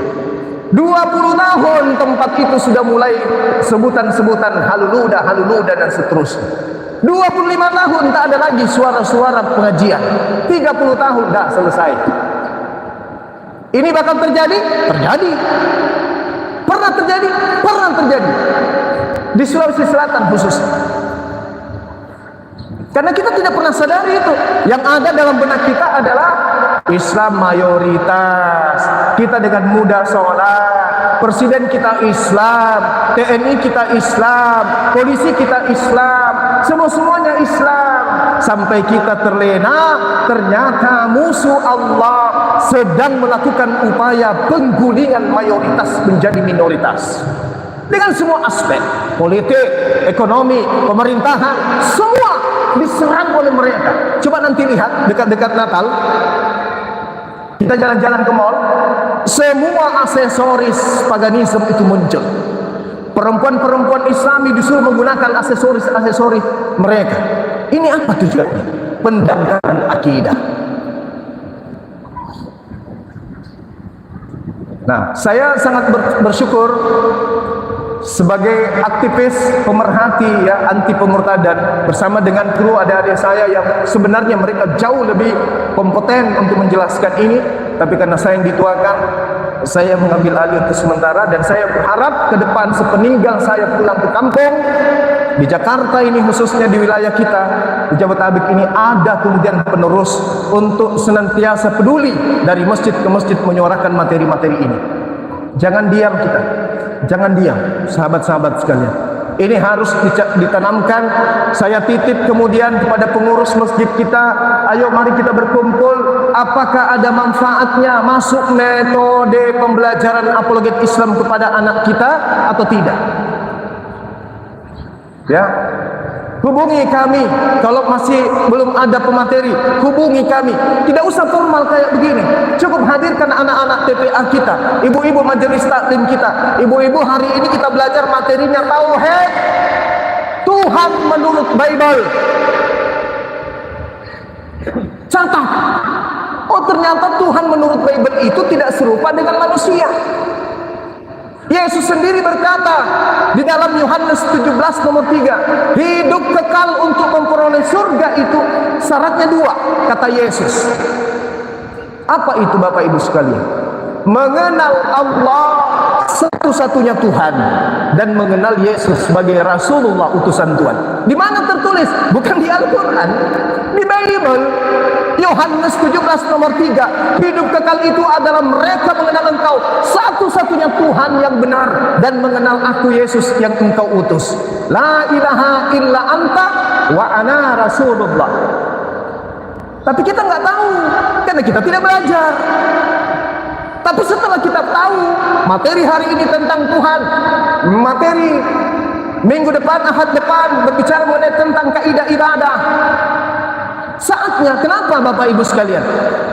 Speaker 2: 20 tahun tempat itu sudah mulai sebutan-sebutan haluluda dan seterusnya. 25 tahun tak ada lagi suara-suara pengajian. 30 tahun dah selesai. Ini bakal terjadi? Terjadi. Pernah terjadi? Pernah terjadi. Di Sulawesi Selatan khususnya. Karena kita tidak pernah sadari itu. Yang ada dalam benak kita adalah Islam mayoritas. Kita dengan mudah sholat. Presiden kita Islam. TNI kita Islam. Polisi kita Islam. Semua-semuanya Islam. Sampai kita terlena, ternyata musuh Allah sedang melakukan upaya penggulingan mayoritas menjadi minoritas. dengan semua aspek, politik, ekonomi, pemerintahan, semua diserang oleh mereka. Coba nanti lihat dekat-dekat Natal, kita jalan-jalan ke mall, semua aksesoris paganisme itu muncul. Perempuan-perempuan Islami disuruh menggunakan aksesoris mereka. Ini apa tujuannya? Pendangkalan akidah. Nah, saya sangat bersyukur sebagai aktivis pemerhati ya anti pemurtadan bersama dengan kru adik-adik saya yang sebenarnya mereka jauh lebih kompeten untuk menjelaskan ini, tapi karena saya yang dituakan, saya mengambil alih untuk sementara. Dan saya berharap ke depan sepeninggal saya pulang ke kampung di Jakarta ini, khususnya di wilayah kita di Jabodetabek ini, ada kemudian penerus untuk senantiasa peduli dari masjid ke masjid menyuarakan materi-materi ini. Jangan diam kita, jangan diam sahabat-sahabat sekalian. Ini harus ditanamkan. Saya titip kemudian kepada pengurus masjid kita, ayo mari kita berkumpul. Apakah ada manfaatnya masuk metode pembelajaran apologet Islam kepada anak kita atau tidak? Ya, hubungi kami. Kalau masih belum ada pemateri, hubungi kami. Tidak usah formal kayak begini. Cukup hadirkan anak-anak TPA kita, ibu-ibu majelis taklim kita. Ibu-ibu, hari ini kita belajar materinya tauhid, Tuhan menurut Bible. Catat. Oh, ternyata Tuhan menurut Bible itu tidak serupa dengan manusia. Yesus sendiri berkata di dalam Yohanes 17 nomor 3, hidup kekal untuk memperoleh surga itu syaratnya 2, kata Yesus. Apa itu Bapak Ibu sekalian? Mengenal Allah satu-satunya Tuhan dan mengenal Yesus sebagai Rasulullah utusan Tuhan. Di mana tertulis? Bukan di Al-Quran, di Bible. Yohanes 17 nomor 3, hidup kekal itu adalah mereka mengenal Engkau satu-satunya Tuhan yang benar dan mengenal aku Yesus yang Engkau utus. La ilaha illa anta wa ana rasulullah. Tapi kita nggak tahu karena kita tidak belajar. Tapi setelah kita tahu materi hari ini tentang Tuhan, materi minggu depan, Ahad depan berbicara mengenai tentang kaidah ibadah. Saatnya, kenapa Bapak Ibu sekalian?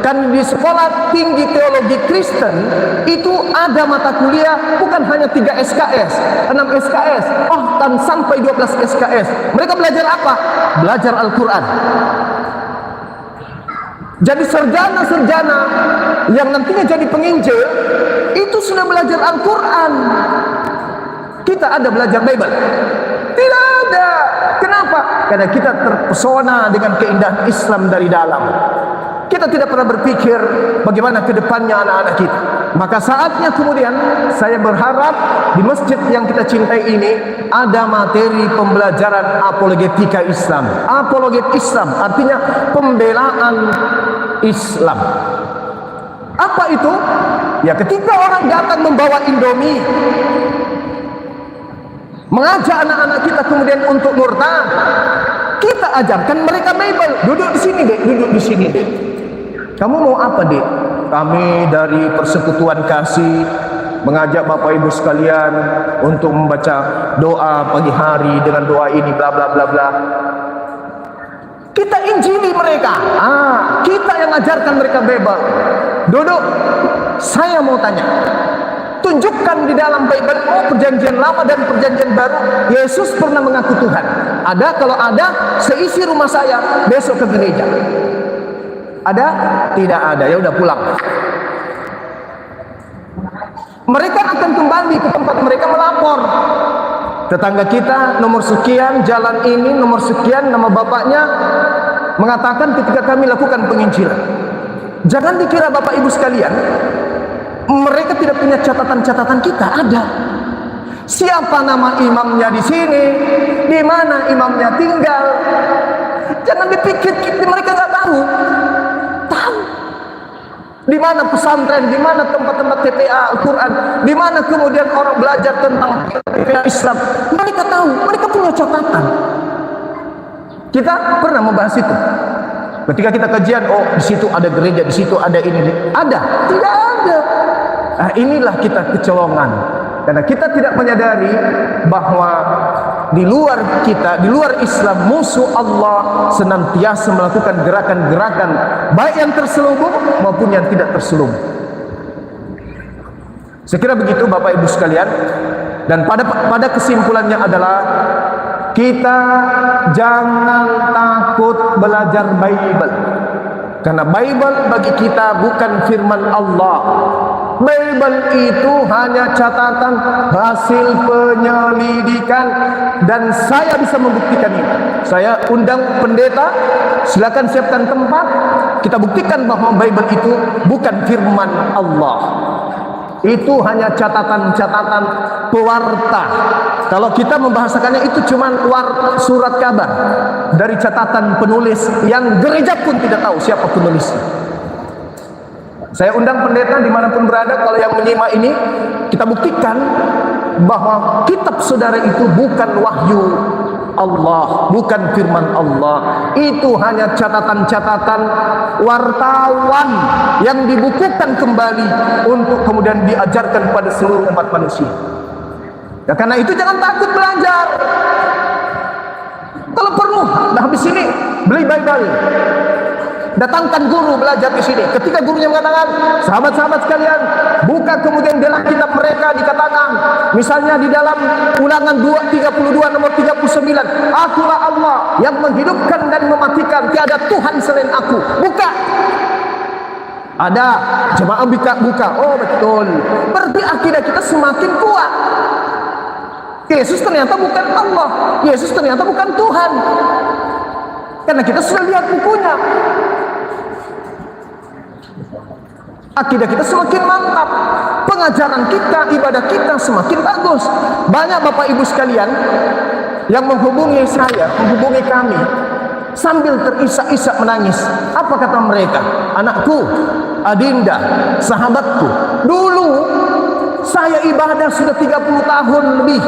Speaker 2: Kan di sekolah tinggi teologi Kristen itu ada mata kuliah bukan hanya 3 SKS, 6 SKS, bahkan sampai 12 SKS. Mereka belajar apa? Belajar Al-Quran. Jadi sarjana-sarjana yang nantinya jadi penginjil itu sudah belajar Al-Quran. Kita ada belajar Bible? Tidak ada. Kenapa? Karena kita terpesona dengan keindahan Islam dari dalam. Kita tidak pernah berpikir bagaimana ke depannya anak-anak kita. Maka saatnya kemudian saya berharap di masjid yang kita cintai ini ada materi pembelajaran apologetika Islam. Apologet Islam artinya pembelaan Islam. Apa itu? Ya, ketika orang datang membawa Indomie, mengajak anak-anak kita kemudian untuk murtad, kita ajarkan mereka Bible. Duduk di sini, Dek. Duduk di sini, Dek. Kamu mau apa, Dek? Kami dari Persekutuan Kasih mengajak Bapak Ibu sekalian untuk membaca doa pagi hari dengan doa ini bla bla bla bla. Kita injili mereka. Kita yang ajarkan mereka Bible. Duduk. Saya mau tanya. Tunjukkan di dalam Bible, perjanjian lama dan perjanjian baru, Yesus pernah mengaku Tuhan. Ada? Kalau ada, seisi rumah saya besok ke gereja. Ada? Tidak ada. Ya udah pulang. Mereka akan kembali ke tempat mereka melapor. Tetangga kita nomor sekian, jalan ini nomor sekian, nama bapaknya mengatakan ketika kami lakukan penginjilan. Jangan dikira Bapak Ibu sekalian, mereka tidak punya catatan-catatan kita. Ada. Siapa nama imamnya di sini? Di mana imamnya tinggal? Jangan dipikir mereka nggak tahu. Tahu. Di mana pesantren? Di mana tempat-tempat TPA Al-Quran? Di mana kemudian orang belajar tentang TPA Islam? Mereka tahu. Mereka punya catatan. Kita pernah membahas itu. Ketika kita kajian, oh di situ ada gereja, di situ ada ini. Ada? Tidak ada. Nah, inilah kita kecolongan. Karena kita tidak menyadari bahwa di luar kita, di luar Islam, musuh Allah senantiasa melakukan gerakan-gerakan baik yang terselubung maupun yang tidak terselubung. Saya kira begitu Bapak Ibu sekalian. Dan pada kesimpulannya adalah kita jangan takut belajar Bible. Karena Bible bagi kita bukan firman Allah. Bible itu hanya catatan hasil penyelidikan, dan saya bisa membuktikan itu. Saya undang pendeta, silakan siapkan tempat, kita buktikan bahwa Bible itu bukan firman Allah. Itu hanya catatan-catatan pewarta. Kalau kita membahasakannya itu cuma surat kabar dari catatan penulis yang gereja pun tidak tahu siapa penulisnya. Saya undang pendeta dimanapun berada, kalau yang menyimak ini, kita buktikan bahwa kitab saudara itu bukan wahyu Allah, bukan firman Allah. Itu hanya catatan-catatan wartawan yang dibukukan kembali untuk kemudian diajarkan pada seluruh umat manusia. Ya, karena itu jangan takut belajar. Kalau perlu, habis ini beli Bible. Datangkan guru belajar di sini. Ketika gurunya mengatakan, sahabat-sahabat sekalian, buka kemudian dalam kitab mereka dikatakan, misalnya di dalam Ulangan 32 nomor 39, Akulah Allah yang menghidupkan dan mematikan, tiada Tuhan selain aku. Buka. Ada jemaah buka. Oh betul. Berarti akidah kita semakin kuat. Yesus ternyata bukan Allah. Yesus ternyata bukan Tuhan. Karena kita sudah lihat bukunya. Akidah kita semakin mantap, pengajaran kita, ibadah kita semakin bagus. Banyak Bapak Ibu sekalian yang menghubungi saya, menghubungi kami sambil terisak-isak menangis. Apa kata mereka? Anakku, Adinda, sahabatku, dulu saya ibadah sudah 30 tahun lebih,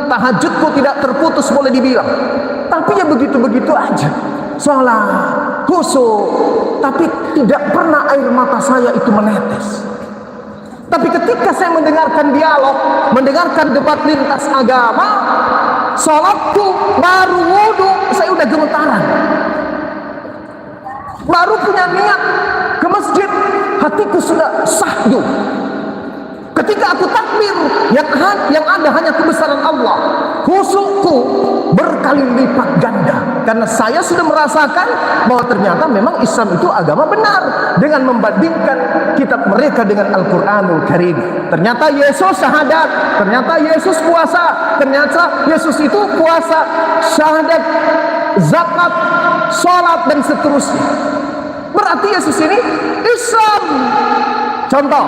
Speaker 2: tahajudku tidak terputus boleh dibilang, tapi ya begitu-begitu aja. Sholat, khusyuk, tapi tidak pernah air mata saya itu menetes. Tapi ketika saya mendengarkan dialog, mendengarkan debat lintas agama, sholatku baru wudhu, saya udah gemetaran. Baru punya niat ke masjid, hatiku sudah sahdu. Ketika aku takbir, yang ada hanya kebesaran Allah, khusyukku berkali lipat ganda. Karena saya sudah merasakan bahwa ternyata memang Islam itu agama benar. Dengan membandingkan kitab mereka dengan Al-Quranul Karim, ternyata Yesus syahadat, ternyata Yesus puasa, ternyata Yesus itu puasa, syahadat, zakat, sholat, dan seterusnya. Berarti Yesus ini Islam. Contoh,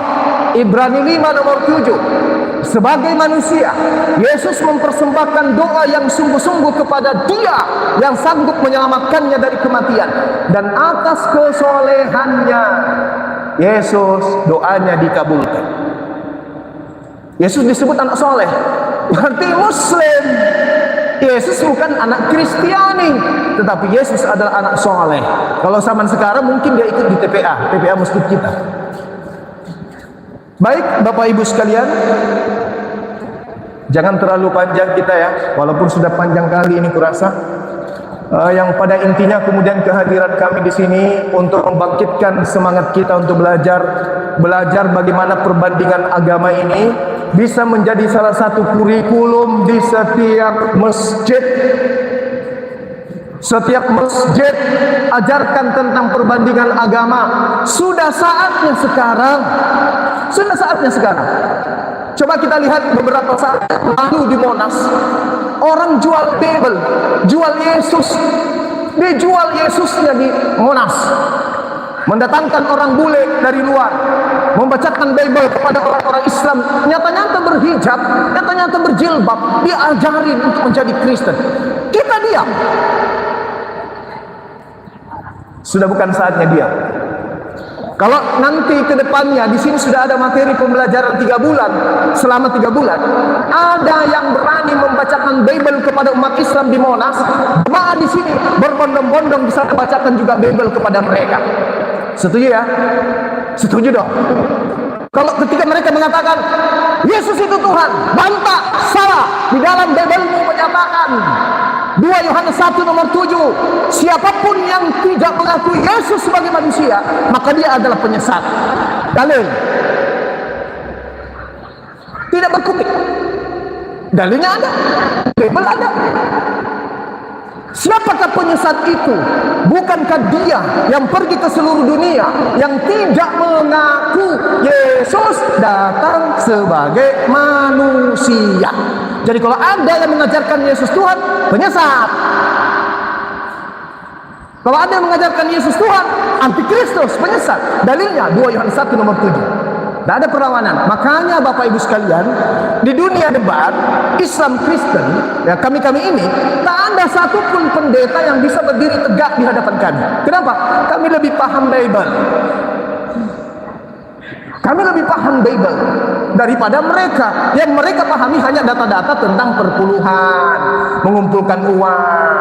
Speaker 2: Ibrani 5 nomor 7. Sebagai manusia, Yesus mempersembahkan doa yang sungguh-sungguh kepada Dia yang sanggup menyelamatkannya dari kematian. Dan atas kesolehannya, Yesus doanya dikabulkan. Yesus disebut anak soleh, berarti Muslim. Yesus bukan anak Kristiani, tetapi Yesus adalah anak soleh. Kalau zaman sekarang mungkin dia ikut di TPA masjid kita. Baik Bapak Ibu sekalian, jangan terlalu panjang kita ya, walaupun sudah panjang kali ini kurasa. Yang pada intinya kemudian kehadiran kami di sini untuk membangkitkan semangat kita untuk belajar bagaimana perbandingan agama ini bisa menjadi salah satu kurikulum di setiap masjid. Setiap masjid ajarkan tentang perbandingan agama. Sudah saatnya sekarang. Coba kita lihat beberapa saat lalu di Monas, orang jual Bible, jual Yesus. Dia jual Yesusnya di Monas. Mendatangkan orang bule dari luar, membacakan Bible kepada orang-orang Islam, nyata-nyata berhijab, nyata-nyata berjilbab, dia ajarin untuk menjadi Kristen. Kita diam. Sudah bukan saatnya diam. Kalau nanti ke depannya di sini sudah ada materi pembelajaran 3 bulan, selama 3 bulan, ada yang berani membacakan Bible kepada umat Islam di Monas, jemaah di sini berbondong-bondong bisa membacakan juga Bible kepada mereka. Setuju ya? Setuju dong. Kalau ketika mereka mengatakan Yesus itu Tuhan, bantah, salah. Di dalam Bible-mu menyatakan 2 Yohanes 1 nomor 7, siapapun yang tidak mengakui Yesus sebagai manusia, maka dia adalah penyesat. Dalil tidak berkutik, dalilnya ada, Bible ada. Siapakah penyesat itu? Bukankah dia yang pergi ke seluruh dunia, yang tidak mengaku Yesus datang sebagai manusia? Jadi kalau ada yang mengajarkan Yesus Tuhan, penyesat. Kalau ada yang mengajarkan Yesus Tuhan, antikristus, penyesat. Dalilnya 2 Yohanes 1 nomor 7. Tidak ada perlawanan. Makanya Bapak Ibu sekalian, di dunia debat Islam Kristen, ya kami ini, tak ada satupun pendeta yang bisa berdiri tegak di hadapan kami. Kenapa? Kami lebih paham Bible. Kami lebih paham Bible daripada mereka. Yang mereka pahami hanya data-data tentang perpuluhan, mengumpulkan uang,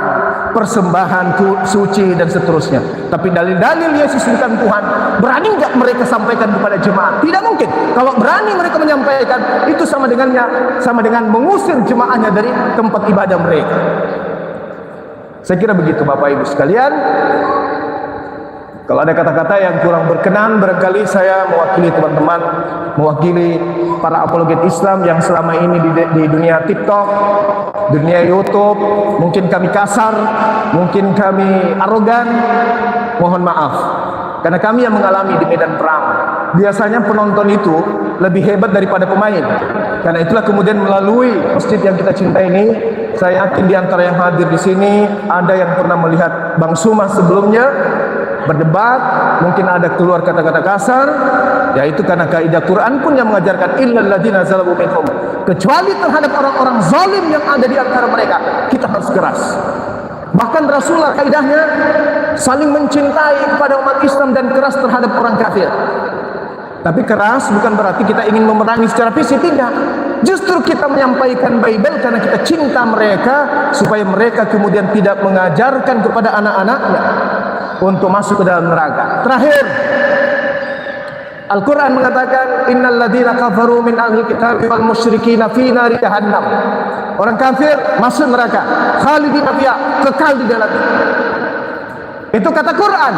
Speaker 2: persembahan suci dan seterusnya. Tapi dalil-dalil Yesus bukan Tuhan, berani nggak mereka sampaikan kepada jemaat? Tidak mungkin. Kalau berani mereka menyampaikan, itu sama dengan mengusir jemaahnya dari tempat ibadah mereka. Saya kira begitu Bapak Ibu sekalian. Kalau ada kata-kata yang kurang berkenan, barangkali saya mewakili teman-teman, mewakili para apologet Islam yang selama ini di dunia TikTok, dunia YouTube, mungkin kami kasar, mungkin kami arogan, mohon maaf. Karena kami yang mengalami di medan perang. Biasanya penonton itu lebih hebat daripada pemain. Karena itulah kemudian melalui masjid yang kita cintai ini, saya yakin di antara yang hadir di sini ada yang pernah melihat Bang Suma sebelumnya berdebat, mungkin ada keluar kata-kata kasar, yaitu karena kaidah Quran pun yang mengajarkan illal ladzina zalamu minhum, kecuali terhadap orang-orang zalim yang ada di antara mereka kita harus keras. Bahkan Rasulullah kaidahnya saling mencintai kepada umat Islam dan keras terhadap orang kafir. Tapi keras bukan berarti kita ingin memerangi secara fisik, tidak. Justru kita menyampaikan Bible karena kita cinta mereka, supaya mereka kemudian tidak mengajarkan kepada anak-anaknya untuk masuk ke dalam neraka. Terakhir, Al-Quran mengatakan innal ladzina kafaru min ahlil kitab wal musyrikin fi nari jahannam. Orang kafir masuk neraka, khalidina fiha, kekal di dalamnya. Itu kata Quran.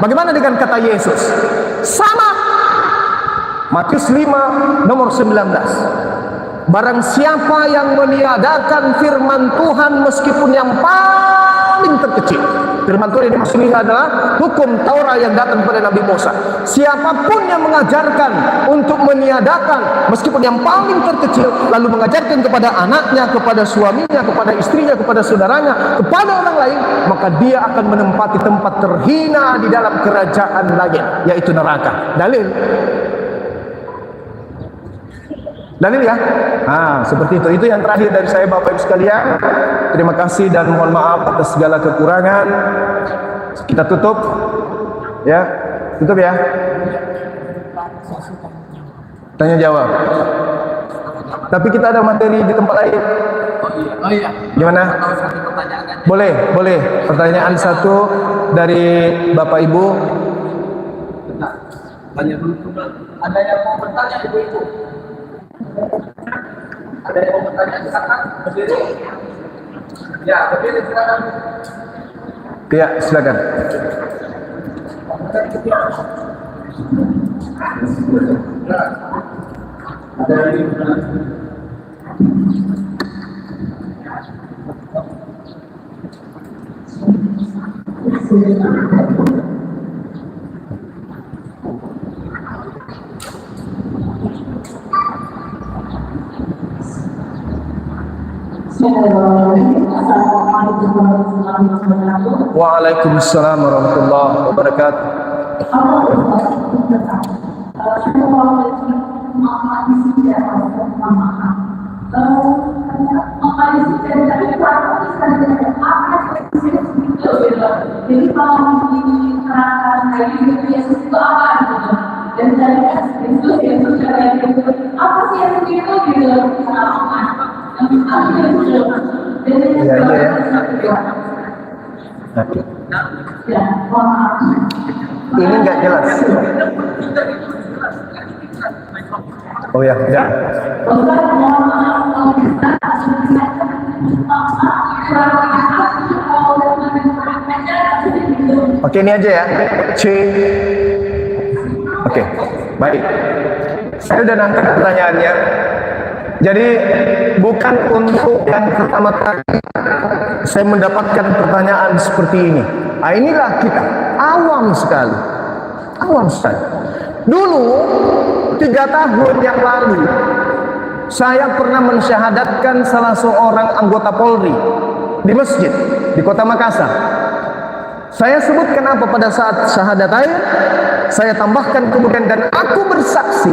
Speaker 2: Bagaimana dengan kata Yesus? Sama. Matius 5 nomor 19. Barang siapa yang meniadakan firman Tuhan meskipun yang paling terkecil. Firman Tuhan yang dimaksud ini adalah hukum Taurat yang datang kepada Nabi Musa. Siapapun yang mengajarkan untuk meniadakan meskipun yang paling terkecil, lalu mengajarkan kepada anaknya, kepada suaminya, kepada istrinya, kepada saudaranya, kepada orang lain, maka dia akan menempati tempat terhina di dalam kerajaan langit, yaitu neraka. Dalil ya. Seperti itu. Itu yang terakhir dari saya Bapak Ibu sekalian. Terima kasih dan mohon maaf atas segala kekurangan. Kita tutup. Ya. Tutup ya. Tanya jawab. Tapi kita ada materi di tempat lain.
Speaker 3: Oh iya.
Speaker 2: Gimana? Boleh. Pertanyaan satu dari Bapak Ibu.
Speaker 3: Tanya dulu. Ada yang mau bertanya Ibu-ibu? Ada yang mau bertanya? Silakan berdiri. Ya, berdiri silakan.
Speaker 2: Ya, silakan.
Speaker 3: Ada yang
Speaker 2: Waalaikumsalam warahmatullahi wabarakatuh.
Speaker 4: Jadi kalau diterangkan kayak gitu Yesus itu apa gitu, dan dari Yesus kayak gitu apa sih yang begitu gitu
Speaker 2: Ini nggak jelas. Oh ya, ya.
Speaker 4: Ustaz, mohon maaf kalau bisa
Speaker 2: Oke, ini aja ya. C. Oke, baik. Saya udah nangkep pertanyaannya. Jadi bukan untuk yang pertama kali saya mendapatkan pertanyaan seperti ini. Nah, inilah kita awam sekali. Awam sekali. Dulu 3 tahun yang lalu saya pernah mensyahadatkan salah seorang anggota Polri di masjid di Kota Makassar. Saya sebutkan apa pada saat syahadat saya tambahkan kemudian, dan aku bersaksi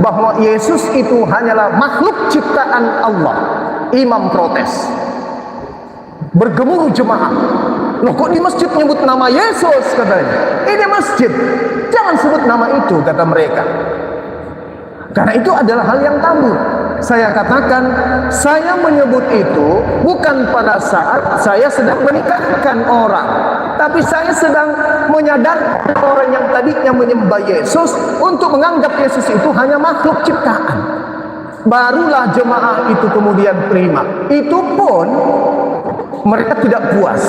Speaker 2: bahwa Yesus itu hanyalah makhluk ciptaan Allah. Imam protes, bergemuruh jemaah. Loh, kok di masjid nyebut nama Yesus, katanya. Ini masjid, jangan sebut nama itu, kata mereka. Karena itu adalah hal yang tabu. Saya katakan, saya menyebut itu bukan pada saat saya sedang menikahkan orang, tapi saya sedang menyadarkan orang yang tadinya menyembah Yesus untuk menganggap Yesus itu hanya makhluk ciptaan. Barulah jemaah itu kemudian terima. Itu pun mereka tidak puas.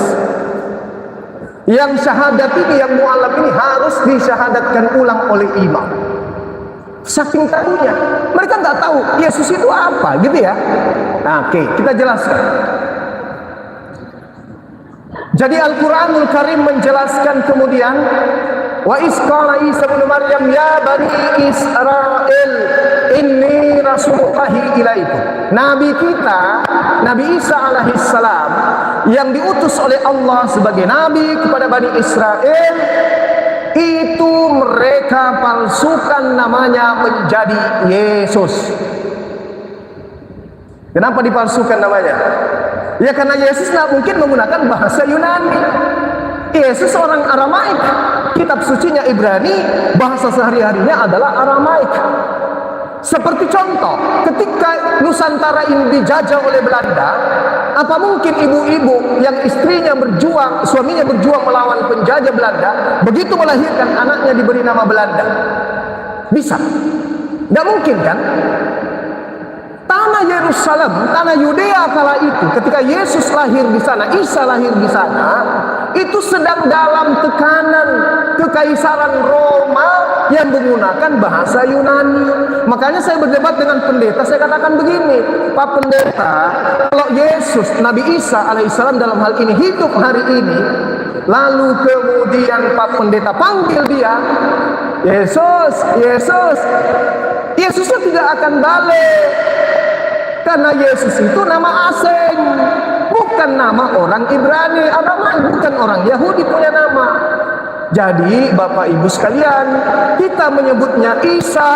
Speaker 2: Yang syahadat ini, yang mu'alaf ini harus disyahadatkan ulang oleh imam. Saking tahunya, mereka nggak tahu Yesus itu apa, gitu ya. Nah, oke, kita jelaskan. Jadi Al-Quranul Karim menjelaskan kemudian, wa isqala Isa bin Maryam ya bani Israel inni rasulullahi ilaikum. Nabi kita, Nabi Isa alaihissalam, yang diutus oleh Allah sebagai nabi kepada Bani Israel, itu mereka palsukan namanya menjadi Yesus. Kenapa dipalsukan namanya? Ya karena Yesus tidak mungkin menggunakan bahasa Yunani. Yesus orang Aramaik, kitab sucinya Ibrani, bahasa sehari-harinya adalah Aramaik. Seperti contoh, ketika Nusantara ini dijajah oleh Belanda, apa mungkin ibu-ibu yang istrinya berjuang, suaminya berjuang melawan penjajah Belanda, begitu melahirkan anaknya diberi nama Belanda? Bisa? Tidak mungkin kan? Tanah Yerusalem, tanah Yudea kala itu, ketika Yesus lahir di sana, Isa lahir di sana, itu sedang dalam tekanan kekaisaran Roma yang menggunakan bahasa Yunani. Makanya saya berdebat dengan pendeta, saya katakan begini, Pak Pendeta, kalau Yesus, Nabi Isa alaihissalam dalam hal ini hidup hari ini, lalu kemudian Pak Pendeta panggil dia, Yesus, Yesus, Yesusnya tidak akan balik. Karena Yesus itu nama asing, bukan nama orang Ibrani, Aramaik, bukan orang Yahudi punya nama. Jadi Bapak Ibu sekalian, kita menyebutnya Isa,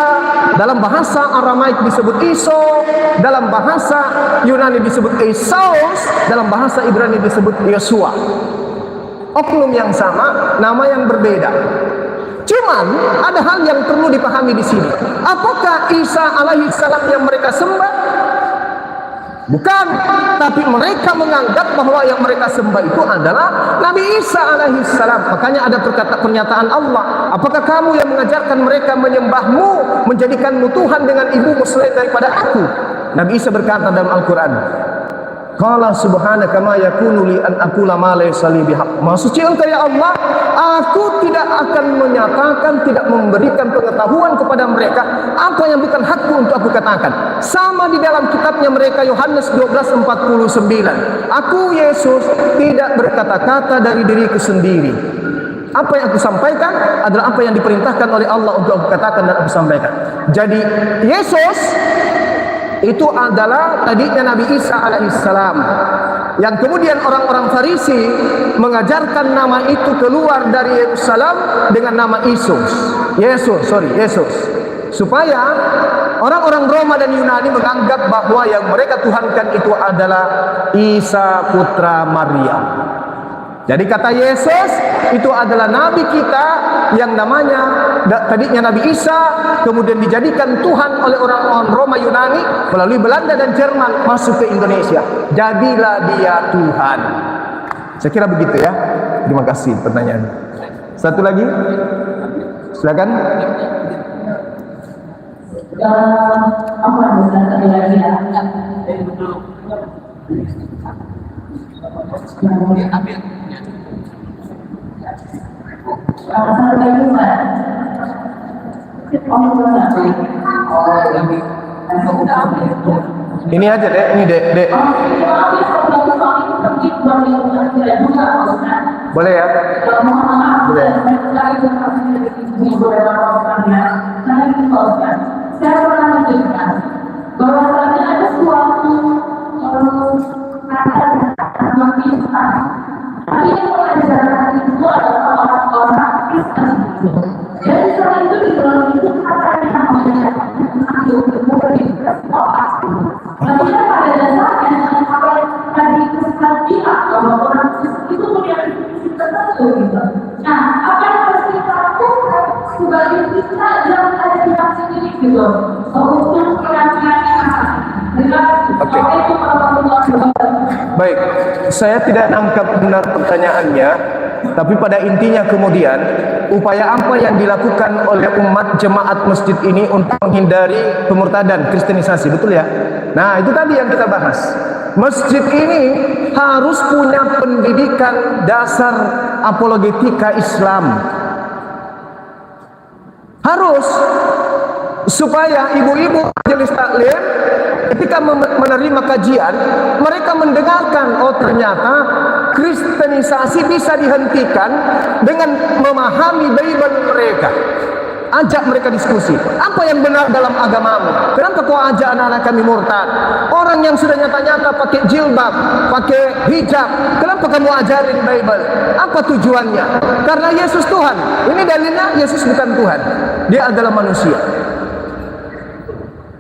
Speaker 2: dalam bahasa Aramaik disebut Iso, dalam bahasa Yunani disebut Esaus, dalam bahasa Ibrani disebut Yosua. Oknum yang sama, nama yang berbeda. Cuman ada hal yang perlu dipahami di sini. Apakah Isa alaihissalam yang mereka sembah? Bukan, tapi mereka menganggap bahwa yang mereka sembah itu adalah Nabi Isa alaihissalam. Makanya ada pernyataan Allah, apakah kamu yang mengajarkan mereka menyembahmu, menjadikanmu Tuhan dengan ibumu selain daripada aku? Nabi Isa berkata dalam Al-Quran, qala subhanaka ma yakunu li an aqula ma laysa li bihaq. Maha suci Engkau ya Allah, aku tidak akan menyatakan, tidak memberikan pengetahuan kepada mereka apa yang bukan hakku untuk aku katakan. Sama di dalam kitabnya mereka, Yohanes 12:49. Aku Yesus tidak berkata-kata dari diriku sendiri. Apa yang aku sampaikan adalah apa yang diperintahkan oleh Allah untuk aku katakan dan aku sampaikan. Jadi Yesus itu adalah tadinya Nabi Isa alaihissalam, yang kemudian orang-orang Farisi mengajarkan nama itu keluar dari Yerusalem dengan nama Yesus, supaya orang-orang Roma dan Yunani menganggap bahwa yang mereka tuhankan itu adalah Isa putra Maryam. Jadi kata Yesus itu adalah nabi kita yang namanya tadinya Nabi Isa, kemudian dijadikan Tuhan oleh orang-orang Roma Yunani melalui Belanda dan Jerman masuk ke Indonesia. Jadilah dia Tuhan. Saya kira begitu ya. Terima kasih pertanyaan. Satu lagi, silakan.
Speaker 4: apa bisa terjadi ya? Satu lagi Pak.
Speaker 2: Ini aja dek, ini dek. Boleh ya? Boleh.
Speaker 4: Saya pernah mendengar bahwasanya ada suatu kata kita, tapi yang mengajarkan itu adalah orang-orang Kristen. Jadi setelah itu di dalam itu katanya tapi pada dasarnya apa yang tadi Kristen bilang bahwa orang Kristen itu punya prinsip tertentu gitu. Nah, apa yang harus kita lakukan sebagai kita yang ada di hati ini gitu untuk penanganan
Speaker 2: Oke. Baik, saya tidak nangkap benar pertanyaannya, tapi pada intinya kemudian upaya apa yang dilakukan oleh umat jemaat masjid ini untuk menghindari pemurtadan, kristenisasi, betul ya? Nah, itu tadi yang kita bahas. Masjid ini harus punya pendidikan dasar apologetika Islam. Harus, supaya ibu-ibu majelis taklim ketika menerima kajian, mereka mendengarkan, oh ternyata kristenisasi bisa dihentikan dengan memahami Bible mereka. Ajak mereka diskusi, apa yang benar dalam agamamu? Kenapa kau ajak anak-anak kami murtad? Orang yang sudah nyata-nyata pakai jilbab, pakai hijab, kenapa kamu ajarin Bible? Apa tujuannya? Karena Yesus Tuhan. Ini dalilnya, Yesus bukan Tuhan, dia adalah manusia.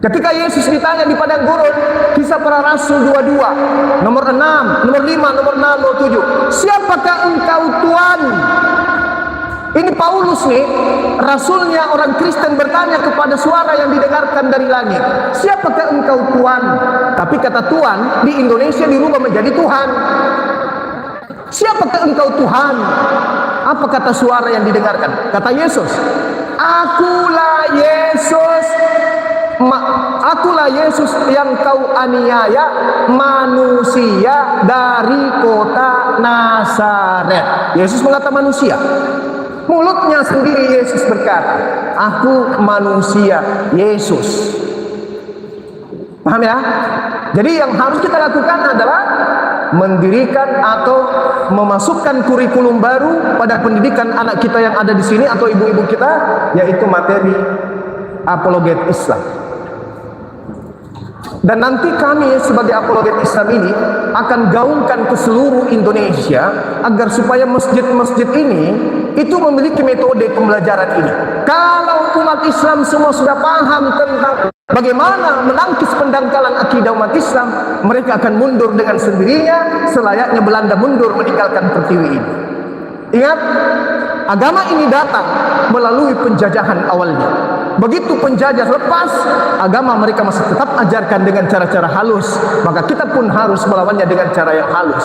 Speaker 2: Ketika Yesus ditanya di padang gurun, Kisah Para Rasul 22, nomor 6, nomor 5, nomor 6, nomor 7. Siapakah engkau Tuhan? Ini Paulus nih, rasulnya orang Kristen bertanya kepada suara yang didengarkan dari langit. Siapakah engkau Tuhan? Tapi kata Tuhan di Indonesia dirubah menjadi Tuhan. Siapakah engkau Tuhan? Apa kata suara yang didengarkan? Kata Yesus, Akulah Yesus. Akulah Yesus yang kau aniaya, manusia dari kota Nazaret. Yesus mengatakan manusia. Mulutnya sendiri Yesus berkata, aku manusia Yesus. Paham ya? Jadi yang harus kita lakukan adalah mendirikan atau memasukkan kurikulum baru pada pendidikan anak kita yang ada di sini atau ibu-ibu kita, yaitu materi apologet Islam. Dan nanti kami sebagai apologet Islam ini akan gaungkan ke seluruh Indonesia agar supaya masjid-masjid ini itu memiliki metode pembelajaran ini. Kalau umat Islam semua sudah paham tentang bagaimana menangkis pendangkalan akidah umat Islam, mereka akan mundur dengan sendirinya selayaknya Belanda mundur meninggalkan Pertiwi ini. Ingat, agama ini datang melalui penjajahan awalnya. Begitu penjajah lepas, agama mereka masih tetap ajarkan dengan cara-cara halus, maka kita pun harus melawannya dengan cara yang halus.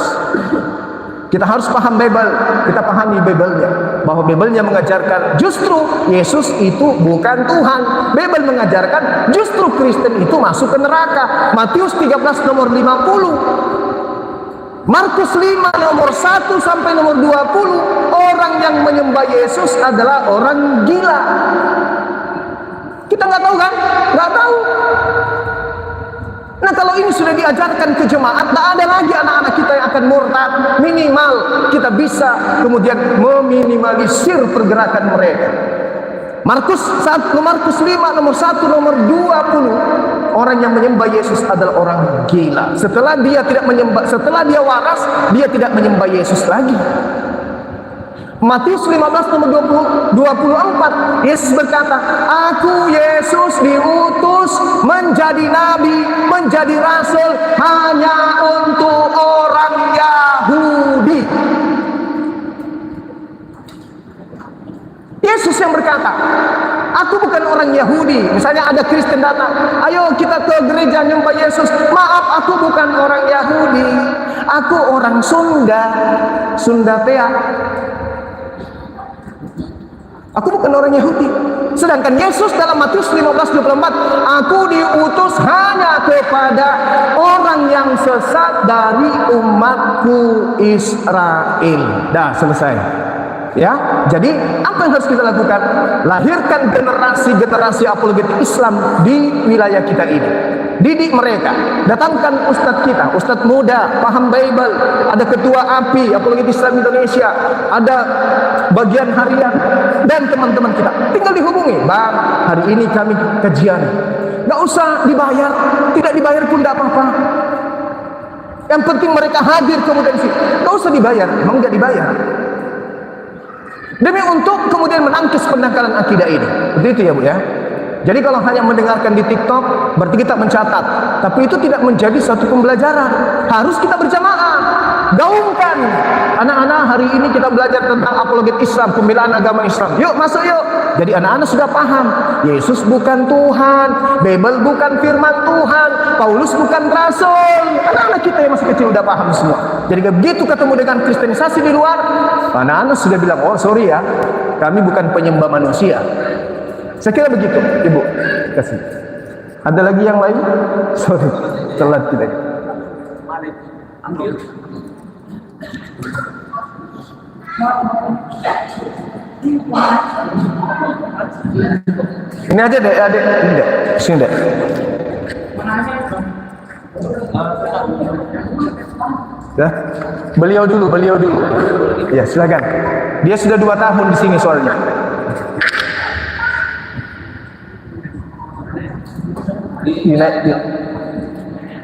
Speaker 2: Kita harus paham Bible, kita pahami Bible-nya, bahwa Bible-nya mengajarkan justru Yesus itu bukan Tuhan. Bible mengajarkan justru Kristen itu masuk ke neraka. Matius 13 nomor 50, Markus 5 nomor 1 sampai nomor 20, orang yang menyembah Yesus adalah orang gila. Kita nggak tahu kan? Nggak tahu. Nah, kalau ini sudah diajarkan ke jemaat, tak ada lagi anak-anak kita yang akan murtad. Minimal kita bisa kemudian meminimalisir pergerakan mereka. Markus 5 nomor 1 nomor 20, orang yang menyembah Yesus adalah orang gila. Setelah dia waras, dia tidak menyembah Yesus lagi. Matius 15 nomor 24, Yesus berkata, aku Yesus diutus menjadi nabi, menjadi rasul hanya untuk orang Yahudi. Yesus yang berkata, aku bukan orang Yahudi. Misalnya ada Kristen datang, ayo kita ke gereja nyembah Yesus. Maaf, aku bukan orang Yahudi, aku orang Sunda Tea. Aku bukan orang Yahudi. Sedangkan Yesus dalam Matius 15:24, aku diutus hanya kepada orang yang sesat dari umatku Israel. Dah selesai. Ya, jadi apa yang harus kita lakukan? Lahirkan generasi-generasi apologetik Islam di wilayah kita ini. Didik mereka, datangkan ustadz kita, ustadz muda, paham Bible, ada ketua API, Apologetik Islam Indonesia, ada bagian harian, dan teman-teman kita. Tinggal dihubungi, bang, hari ini kami kajian. Gak usah dibayar, tidak dibayar pun tidak apa-apa. Yang penting mereka hadir kemudian sih, gak usah dibayar, emang gak dibayar. Demi untuk kemudian menangkis pendangkalan akidah ini. Begitu ya Bu ya. Jadi kalau hanya mendengarkan di TikTok, berarti kita mencatat. Tapi itu tidak menjadi suatu pembelajaran. Harus kita berjamaah. Gaungkan. Anak-anak, hari ini kita belajar tentang apologet Islam, pembelaan agama Islam. Yuk, masuk yuk. Jadi anak-anak sudah paham. Yesus bukan Tuhan. Bible bukan firman Tuhan. Paulus bukan rasul. Anak-anak kita yang masih kecil sudah paham semua. Jadi begitu ketemu dengan kristenisasi di luar, anak-anak sudah bilang, oh sorry ya, kami bukan penyembah manusia. Saya kira begitu, Ibu. Kasih. Ada lagi yang lain? Sorry, telat kita.
Speaker 3: Ambil.
Speaker 2: Ini aja deh, adek. Ini deh, sini deh. Ya, beliau dulu. Ya, silakan. Dia sudah 2 tahun di sini soalnya.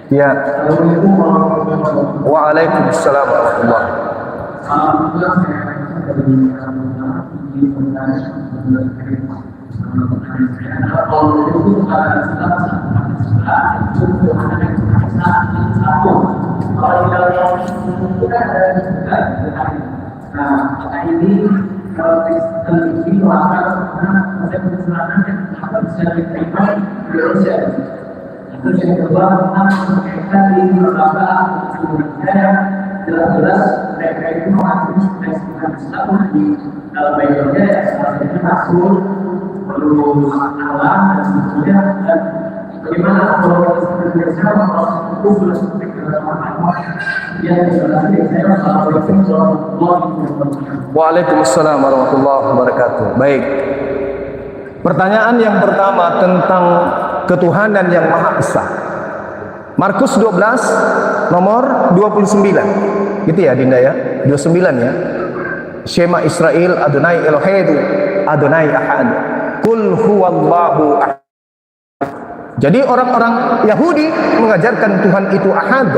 Speaker 2: Ya. Waalaikumsalam warahmatullahi
Speaker 3: ini kalau Kristen ini melakukan konsep keselamatan yang dapat bisa diterima di Indonesia. Terus yang kedua tentang mereka di lembaga budaya jelas-jelas mereka itu mengakui Islam di dalam Bible-nya ya salah satunya Rasul, lalu Allah dan sebagainya. Dan bagaimana kalau kita Indonesia memproses itu sudah seperti
Speaker 2: Waalaikumsalam warahmatullahi wabarakatuh. Baik. Pertanyaan yang pertama tentang ketuhanan yang Maha Esa. Markus 12 nomor 29. Gitu ya Dinda ya? 29 ya. Shema Israel Adonai Eloheinu Adonai Ahad. Qul huwallahu ahad. Jadi orang-orang Yahudi mengajarkan Tuhan itu Ahad.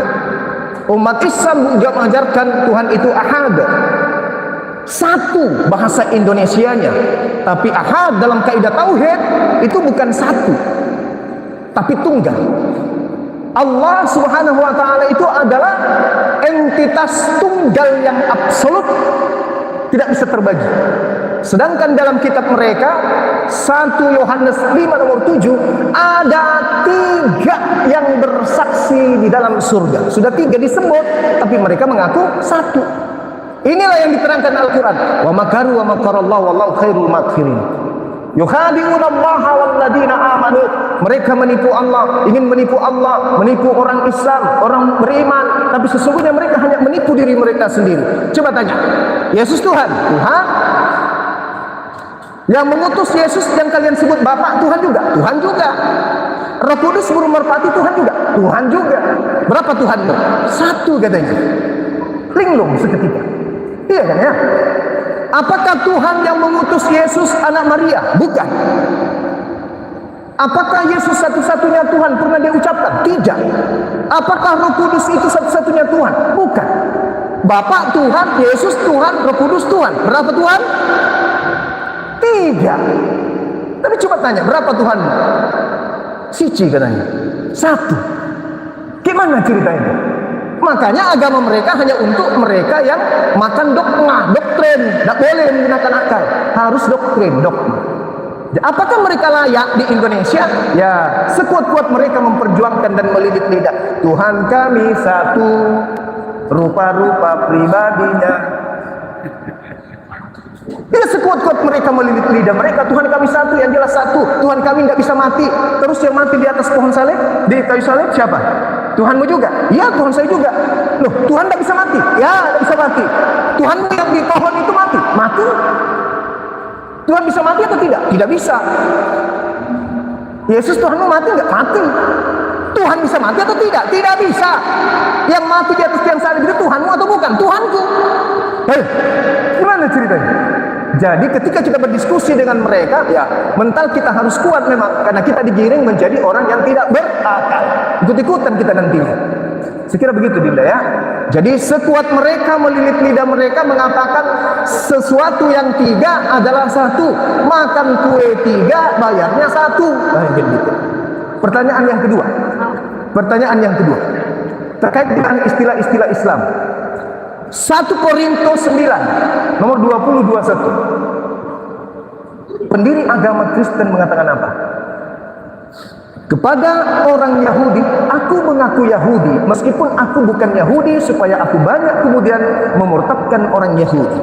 Speaker 2: Umat Islam juga mengajarkan Tuhan itu Ahad. Satu bahasa Indonesianya. Tapi Ahad dalam kaidah tauhid itu bukan satu, tapi tunggal. Allah Subhanahu wa taala itu adalah entitas tunggal yang absolut, tidak bisa terbagi. Sedangkan dalam kitab mereka 1 Yohanes 5 nomor 7 ada 3 yang bersaksi di dalam surga. Sudah 3 disebut, tapi mereka mengaku 1. Inilah yang diterangkan Al-Quran. Wa makaru wa makarallahu wallahu khairul makirin. Yukhadi'una allaha walladina amanu. Mereka menipu Allah, ingin menipu Allah, menipu orang Islam, orang beriman, tapi sesungguhnya mereka hanya menipu diri mereka sendiri. Coba tanya, Yesus Tuhan? Tuhan. Yang mengutus Yesus yang kalian sebut Bapak Tuhan juga? Tuhan juga. Roh Kudus burung merpati Tuhan juga? Tuhan juga. Berapa Tuhanmu? 1 katanya. Linglung seketika. Iya kan ya? Apakah Tuhan yang mengutus Yesus anak Maria? Bukan. Apakah Yesus satu-satunya Tuhan pernah dia ucapkan? Tidak. Apakah Roh Kudus itu satu-satunya Tuhan? Bukan. Bapak Tuhan, Yesus Tuhan, Roh Kudus Tuhan. Berapa Tuhan? 3. Tapi coba tanya, berapa Tuhan? Siji katanya. 1. Gimana ceritanya? Makanya agama mereka hanya untuk mereka yang makan doktrin. Tidak boleh menggunakan akal. Harus doktrin, dogma. Apakah mereka layak di Indonesia? Ya, sekuat-kuat mereka memperjuangkan dan melilit lidah. Tuhan kami 1, rupa-rupa pribadinya. Ya sekuat-kuat mereka melilit lidah mereka, Tuhan kami satu, yang jelas satu. Tuhan kami tidak bisa mati. Terus yang mati di atas pohon salib, di kayu salib siapa? Tuhanmu juga? Ya, Tuhan saya juga. Loh, Tuhan tidak bisa mati? Ya, tidak bisa mati. Tuhanmu yang di pohon itu mati? Mati. Tuhan bisa mati atau tidak? Tidak bisa. Yesus Tuhanmu mati nggak? Mati. Tuhan bisa mati atau tidak? Tidak bisa. Yang mati di atas tiang salib itu Tuhanmu atau bukan? Tuhanku. Gimana ceritanya? Jadi ketika kita berdiskusi dengan mereka, ya mental kita harus kuat memang, karena kita digiring menjadi orang yang tidak berakal. Ikut-ikutan kita nantinya. Sekira begitu Dinda ya. Jadi sekuat mereka melilit lidah mereka mengatakan sesuatu yang tiga adalah satu. Makan kue tiga, bayarnya satu. Gitu. Pertanyaan yang kedua. Terkait dengan istilah-istilah Islam. 1 Korintus 9 nomor 20-21. Pendiri agama Kristen mengatakan apa? Kepada orang Yahudi, aku mengaku Yahudi meskipun aku bukan Yahudi, supaya aku banyak kemudian memurtadkan orang Yahudi.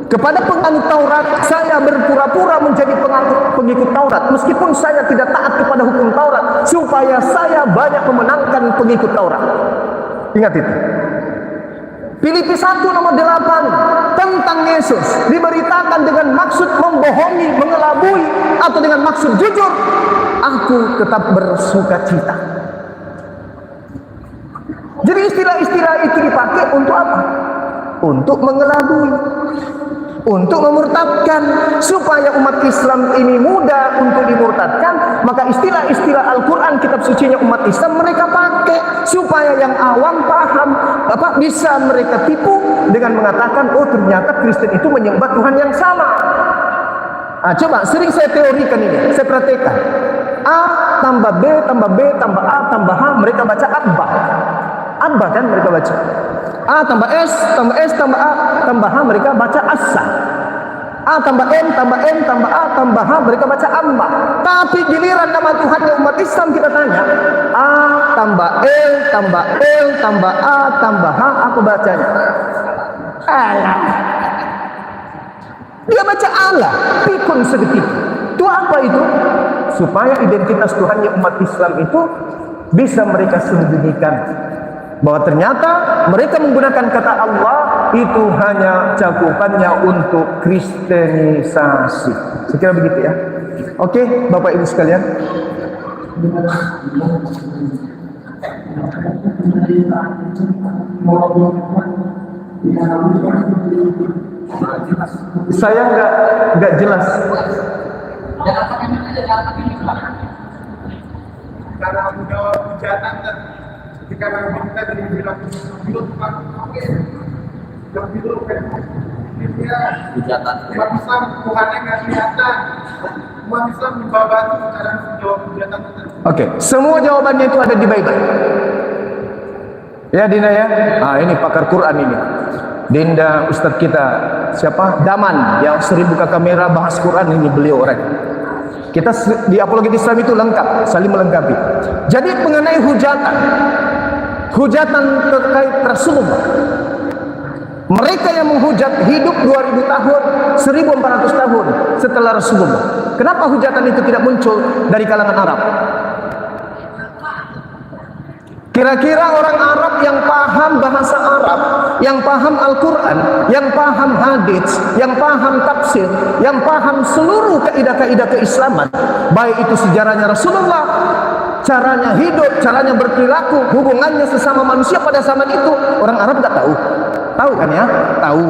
Speaker 2: Kepada penganut Taurat, saya berpura-pura menjadi pengikut Taurat meskipun saya tidak taat kepada hukum Taurat, supaya saya banyak memenangkan pengikut Taurat. Ingat itu. Filipi 1 nomor 8 tentang Yesus diberitakan dengan maksud membohongi, mengelabui, atau dengan maksud jujur, aku tetap bersukacita. Jadi istilah-istilah itu dipakai untuk apa? Untuk mengelabui, untuk memurtadkan, supaya umat Islam ini mudah untuk dimurtadkan. Maka istilah-istilah Al-Quran, kitab sucinya umat Islam, mereka pakai supaya yang awam paham, bisa mereka tipu dengan mengatakan, oh ternyata Kristen itu menyembah Tuhan yang sama. Coba sering saya teorikan ini, saya praktekkan. A tambah B tambah B tambah A tambah H, mereka baca Abba. Abba kan mereka baca. A tambah S tambah S tambah A tambah H, mereka baca Asa. A tambah M tambah M tambah A tambah H, mereka baca Amba. Tapi giliran nama Tuhan yang umat Islam kita tanya, A tambah L tambah L tambah A tambah H, apa bacanya? Allah. Dia baca Allah, pikun sedetik. Itu apa itu? Supaya identitas Tuhan yang umat Islam itu bisa mereka sembunyikan, bahwa ternyata mereka menggunakan kata Allah itu hanya cakupannya untuk kristenisasi. Sekira begitu ya. Oke, Bapak Ibu sekalian. Saya nggak jelas.
Speaker 5: Karena menjawab hujatan dan ketika kita dibilang hidup Pak, yang hidup kan dia hujatan. Umat Islam Tuhannya nggak kelihatan. Umat Islam membawa batu cara menjawab hujatan.
Speaker 2: Oke, semua jawabannya itu ada di Bible. Ya Dinda ya. Ini pakar Quran ini. Dinda Ustadz kita siapa? Daman yang sering buka kamera bahas Quran, ini beliau orang. Kita di apologetik Islam itu lengkap, saling melengkapi. Jadi mengenai hujatan terkait Rasulullah, mereka yang menghujat hidup 2000 tahun, 1400 tahun setelah Rasulullah. Kenapa hujatan itu tidak muncul dari kalangan Arab? Kira-kira orang Arab yang paham bahasa Arab, yang paham Al-Quran, yang paham hadits, yang paham tafsir, yang paham seluruh kaidah-kaidah keislaman, baik itu sejarahnya Rasulullah, caranya hidup, caranya berperilaku, hubungannya sesama manusia pada zaman itu, orang Arab nggak tahu. Tahu kan ya? Tahu.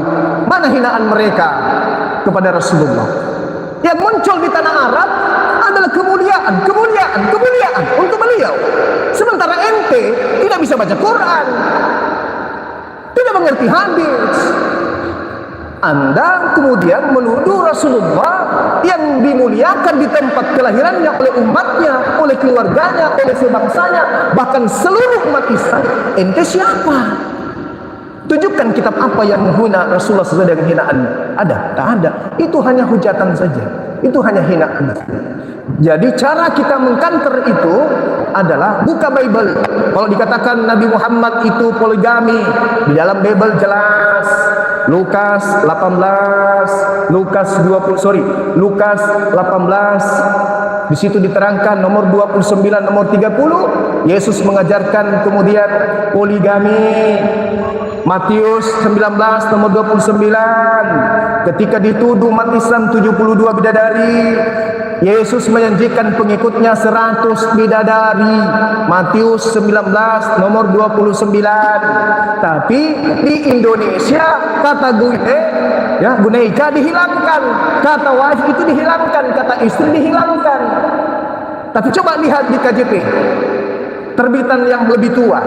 Speaker 2: Mana hinaan mereka kepada Rasulullah? Yang muncul di tanah Arab adalah kemuliaan untuk beliau. Sementara ente tidak bisa baca Quran, tidak mengerti hadis. Anda kemudian menuduh Rasulullah yang dimuliakan di tempat kelahirannya oleh umatnya, oleh keluarganya, oleh sebangsanya, bahkan seluruh umat Islam. Ente siapa? Tunjukkan kitab apa yang menghina Rasulullah sesuai dengan hinaan. Ada? Tak ada. Itu hanya hujatan saja. Itu hanya hinaan. Jadi cara kita mengkanter itu adalah buka Bible. Kalau dikatakan Nabi Muhammad itu poligami, di dalam Bible jelas Lukas 18, Lukas 18. Di situ diterangkan nomor 29, nomor 30 Yesus mengajarkan kemudian poligami. Matius 19 nomor 29, ketika dituduh umat Islam 72 bidadari, Yesus menjanjikan pengikutnya 100 bidadari. Matius 19 nomor 29. Tapi di Indonesia kata gunaika dihilangkan, kata wife itu dihilangkan, kata istri dihilangkan. Tapi coba lihat di KJP terbitan yang lebih tua,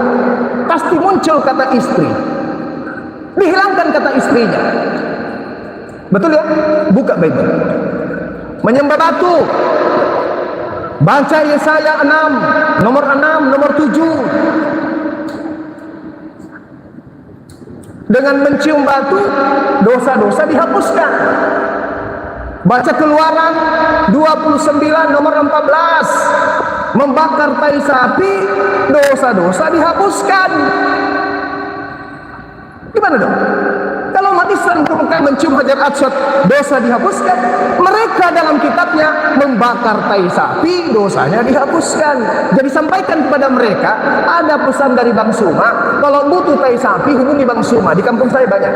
Speaker 2: pasti muncul kata istri, dihilangkan kata istrinya. Betul ya? Buka Bible. Menyembah batu, baca Yesaya 6 nomor 7. Dengan mencium batu, dosa-dosa dihapuskan. Baca Keluaran 29 nomor 14, membakar tai sapi, dosa-dosa dihapuskan. Gimana dong? Kalau umat Islam mencium Hajar Aswad, dosa dihapuskan. Mereka dalam kitabnya membakar tai sapi, dosanya dihapuskan. Jadi sampaikan kepada mereka, ada pesan dari Bang Suma, kalau butuh tai sapi hubungi Bang Suma, di kampung saya banyak.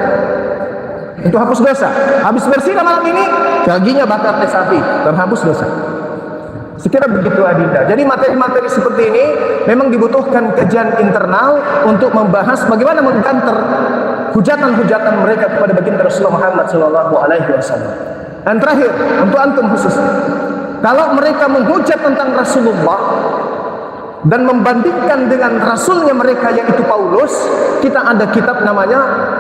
Speaker 2: Itu hapus dosa. Habis bersih malam ini, paginya bakar tai sapi, terhapus dosa. Sekira begitu Adinda. Jadi materi-materi seperti ini memang dibutuhkan kajian internal untuk membahas bagaimana mengkanter hujatan-hujatan mereka kepada baginda Rasulullah Muhammad SAW. Dan terakhir, untuk antum khusus, kalau mereka menghujat tentang Rasulullah dan membandingkan dengan rasulnya mereka yaitu Paulus, kita ada kitab namanya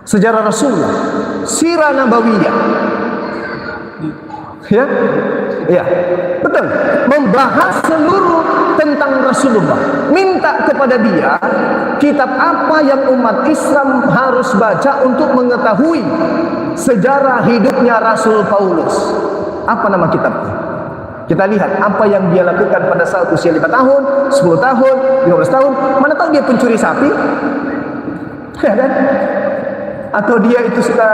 Speaker 2: Sejarah Rasulullah, Sirah Nabawiyah. Ya, ya, betul. Membahas seluruh tentang Rasulullah. Minta kepada dia kitab apa yang umat Islam harus baca untuk mengetahui sejarah hidupnya Rasul Paulus. Apa nama kitabnya? Kita lihat apa yang dia lakukan pada saat usia 5 tahun, 10 tahun, 15 tahun. Mana tahu dia pencuri sapi? Ya kan? Atau dia itu suka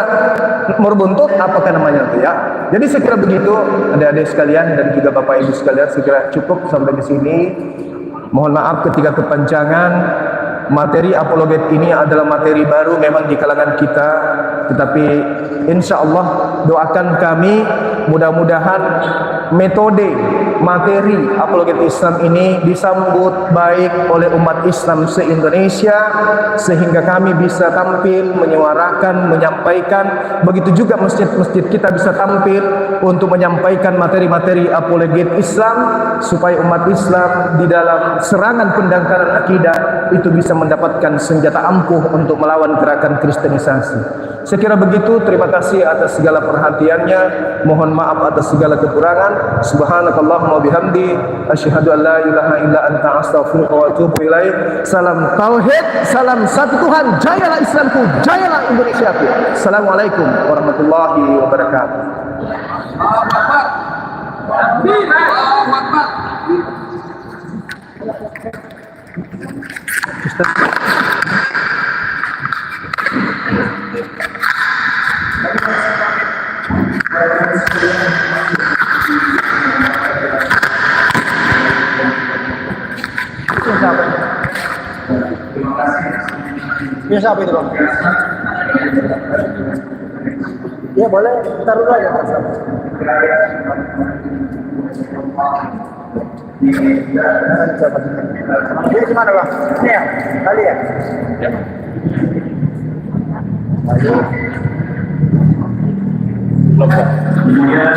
Speaker 2: merbuntut, apakah namanya itu ya. Jadi saya kira begitu adik-adik sekalian dan juga bapak ibu sekalian, saya kira cukup sampai di sini. Mohon maaf ketika kepanjangan. Materi apologet ini adalah materi baru memang di kalangan kita, tetapi insya Allah doakan kami mudah-mudahan metode materi apologet Islam ini disambut baik oleh umat Islam se-Indonesia, sehingga kami bisa tampil menyuarakan, menyampaikan. Begitu juga masjid-masjid kita bisa tampil untuk menyampaikan materi-materi apologet Islam, supaya umat Islam di dalam serangan pendangkalan akidah itu bisa mendapatkan senjata ampuh untuk melawan gerakan kristenisasi. Saya kira begitu. Terima kasih atas segala perhatiannya. Mohon maaf atas segala kekurangan. Subhanakallahumma bihamdi asyhadu an la ilaha illa anta astaghfiruka wa atubu ilaik. Salam tauhid, salam satu Tuhan. Jayalah Islamku, jayalah Indonesiaku. Assalamualaikum warahmatullahi wabarakatuh.
Speaker 3: Ini siapa itu Bang? Ya boleh, taruh dulu aja Pak. Ini gimana Bang? Ini ya? Kali ya? Ya.
Speaker 1: Kemudian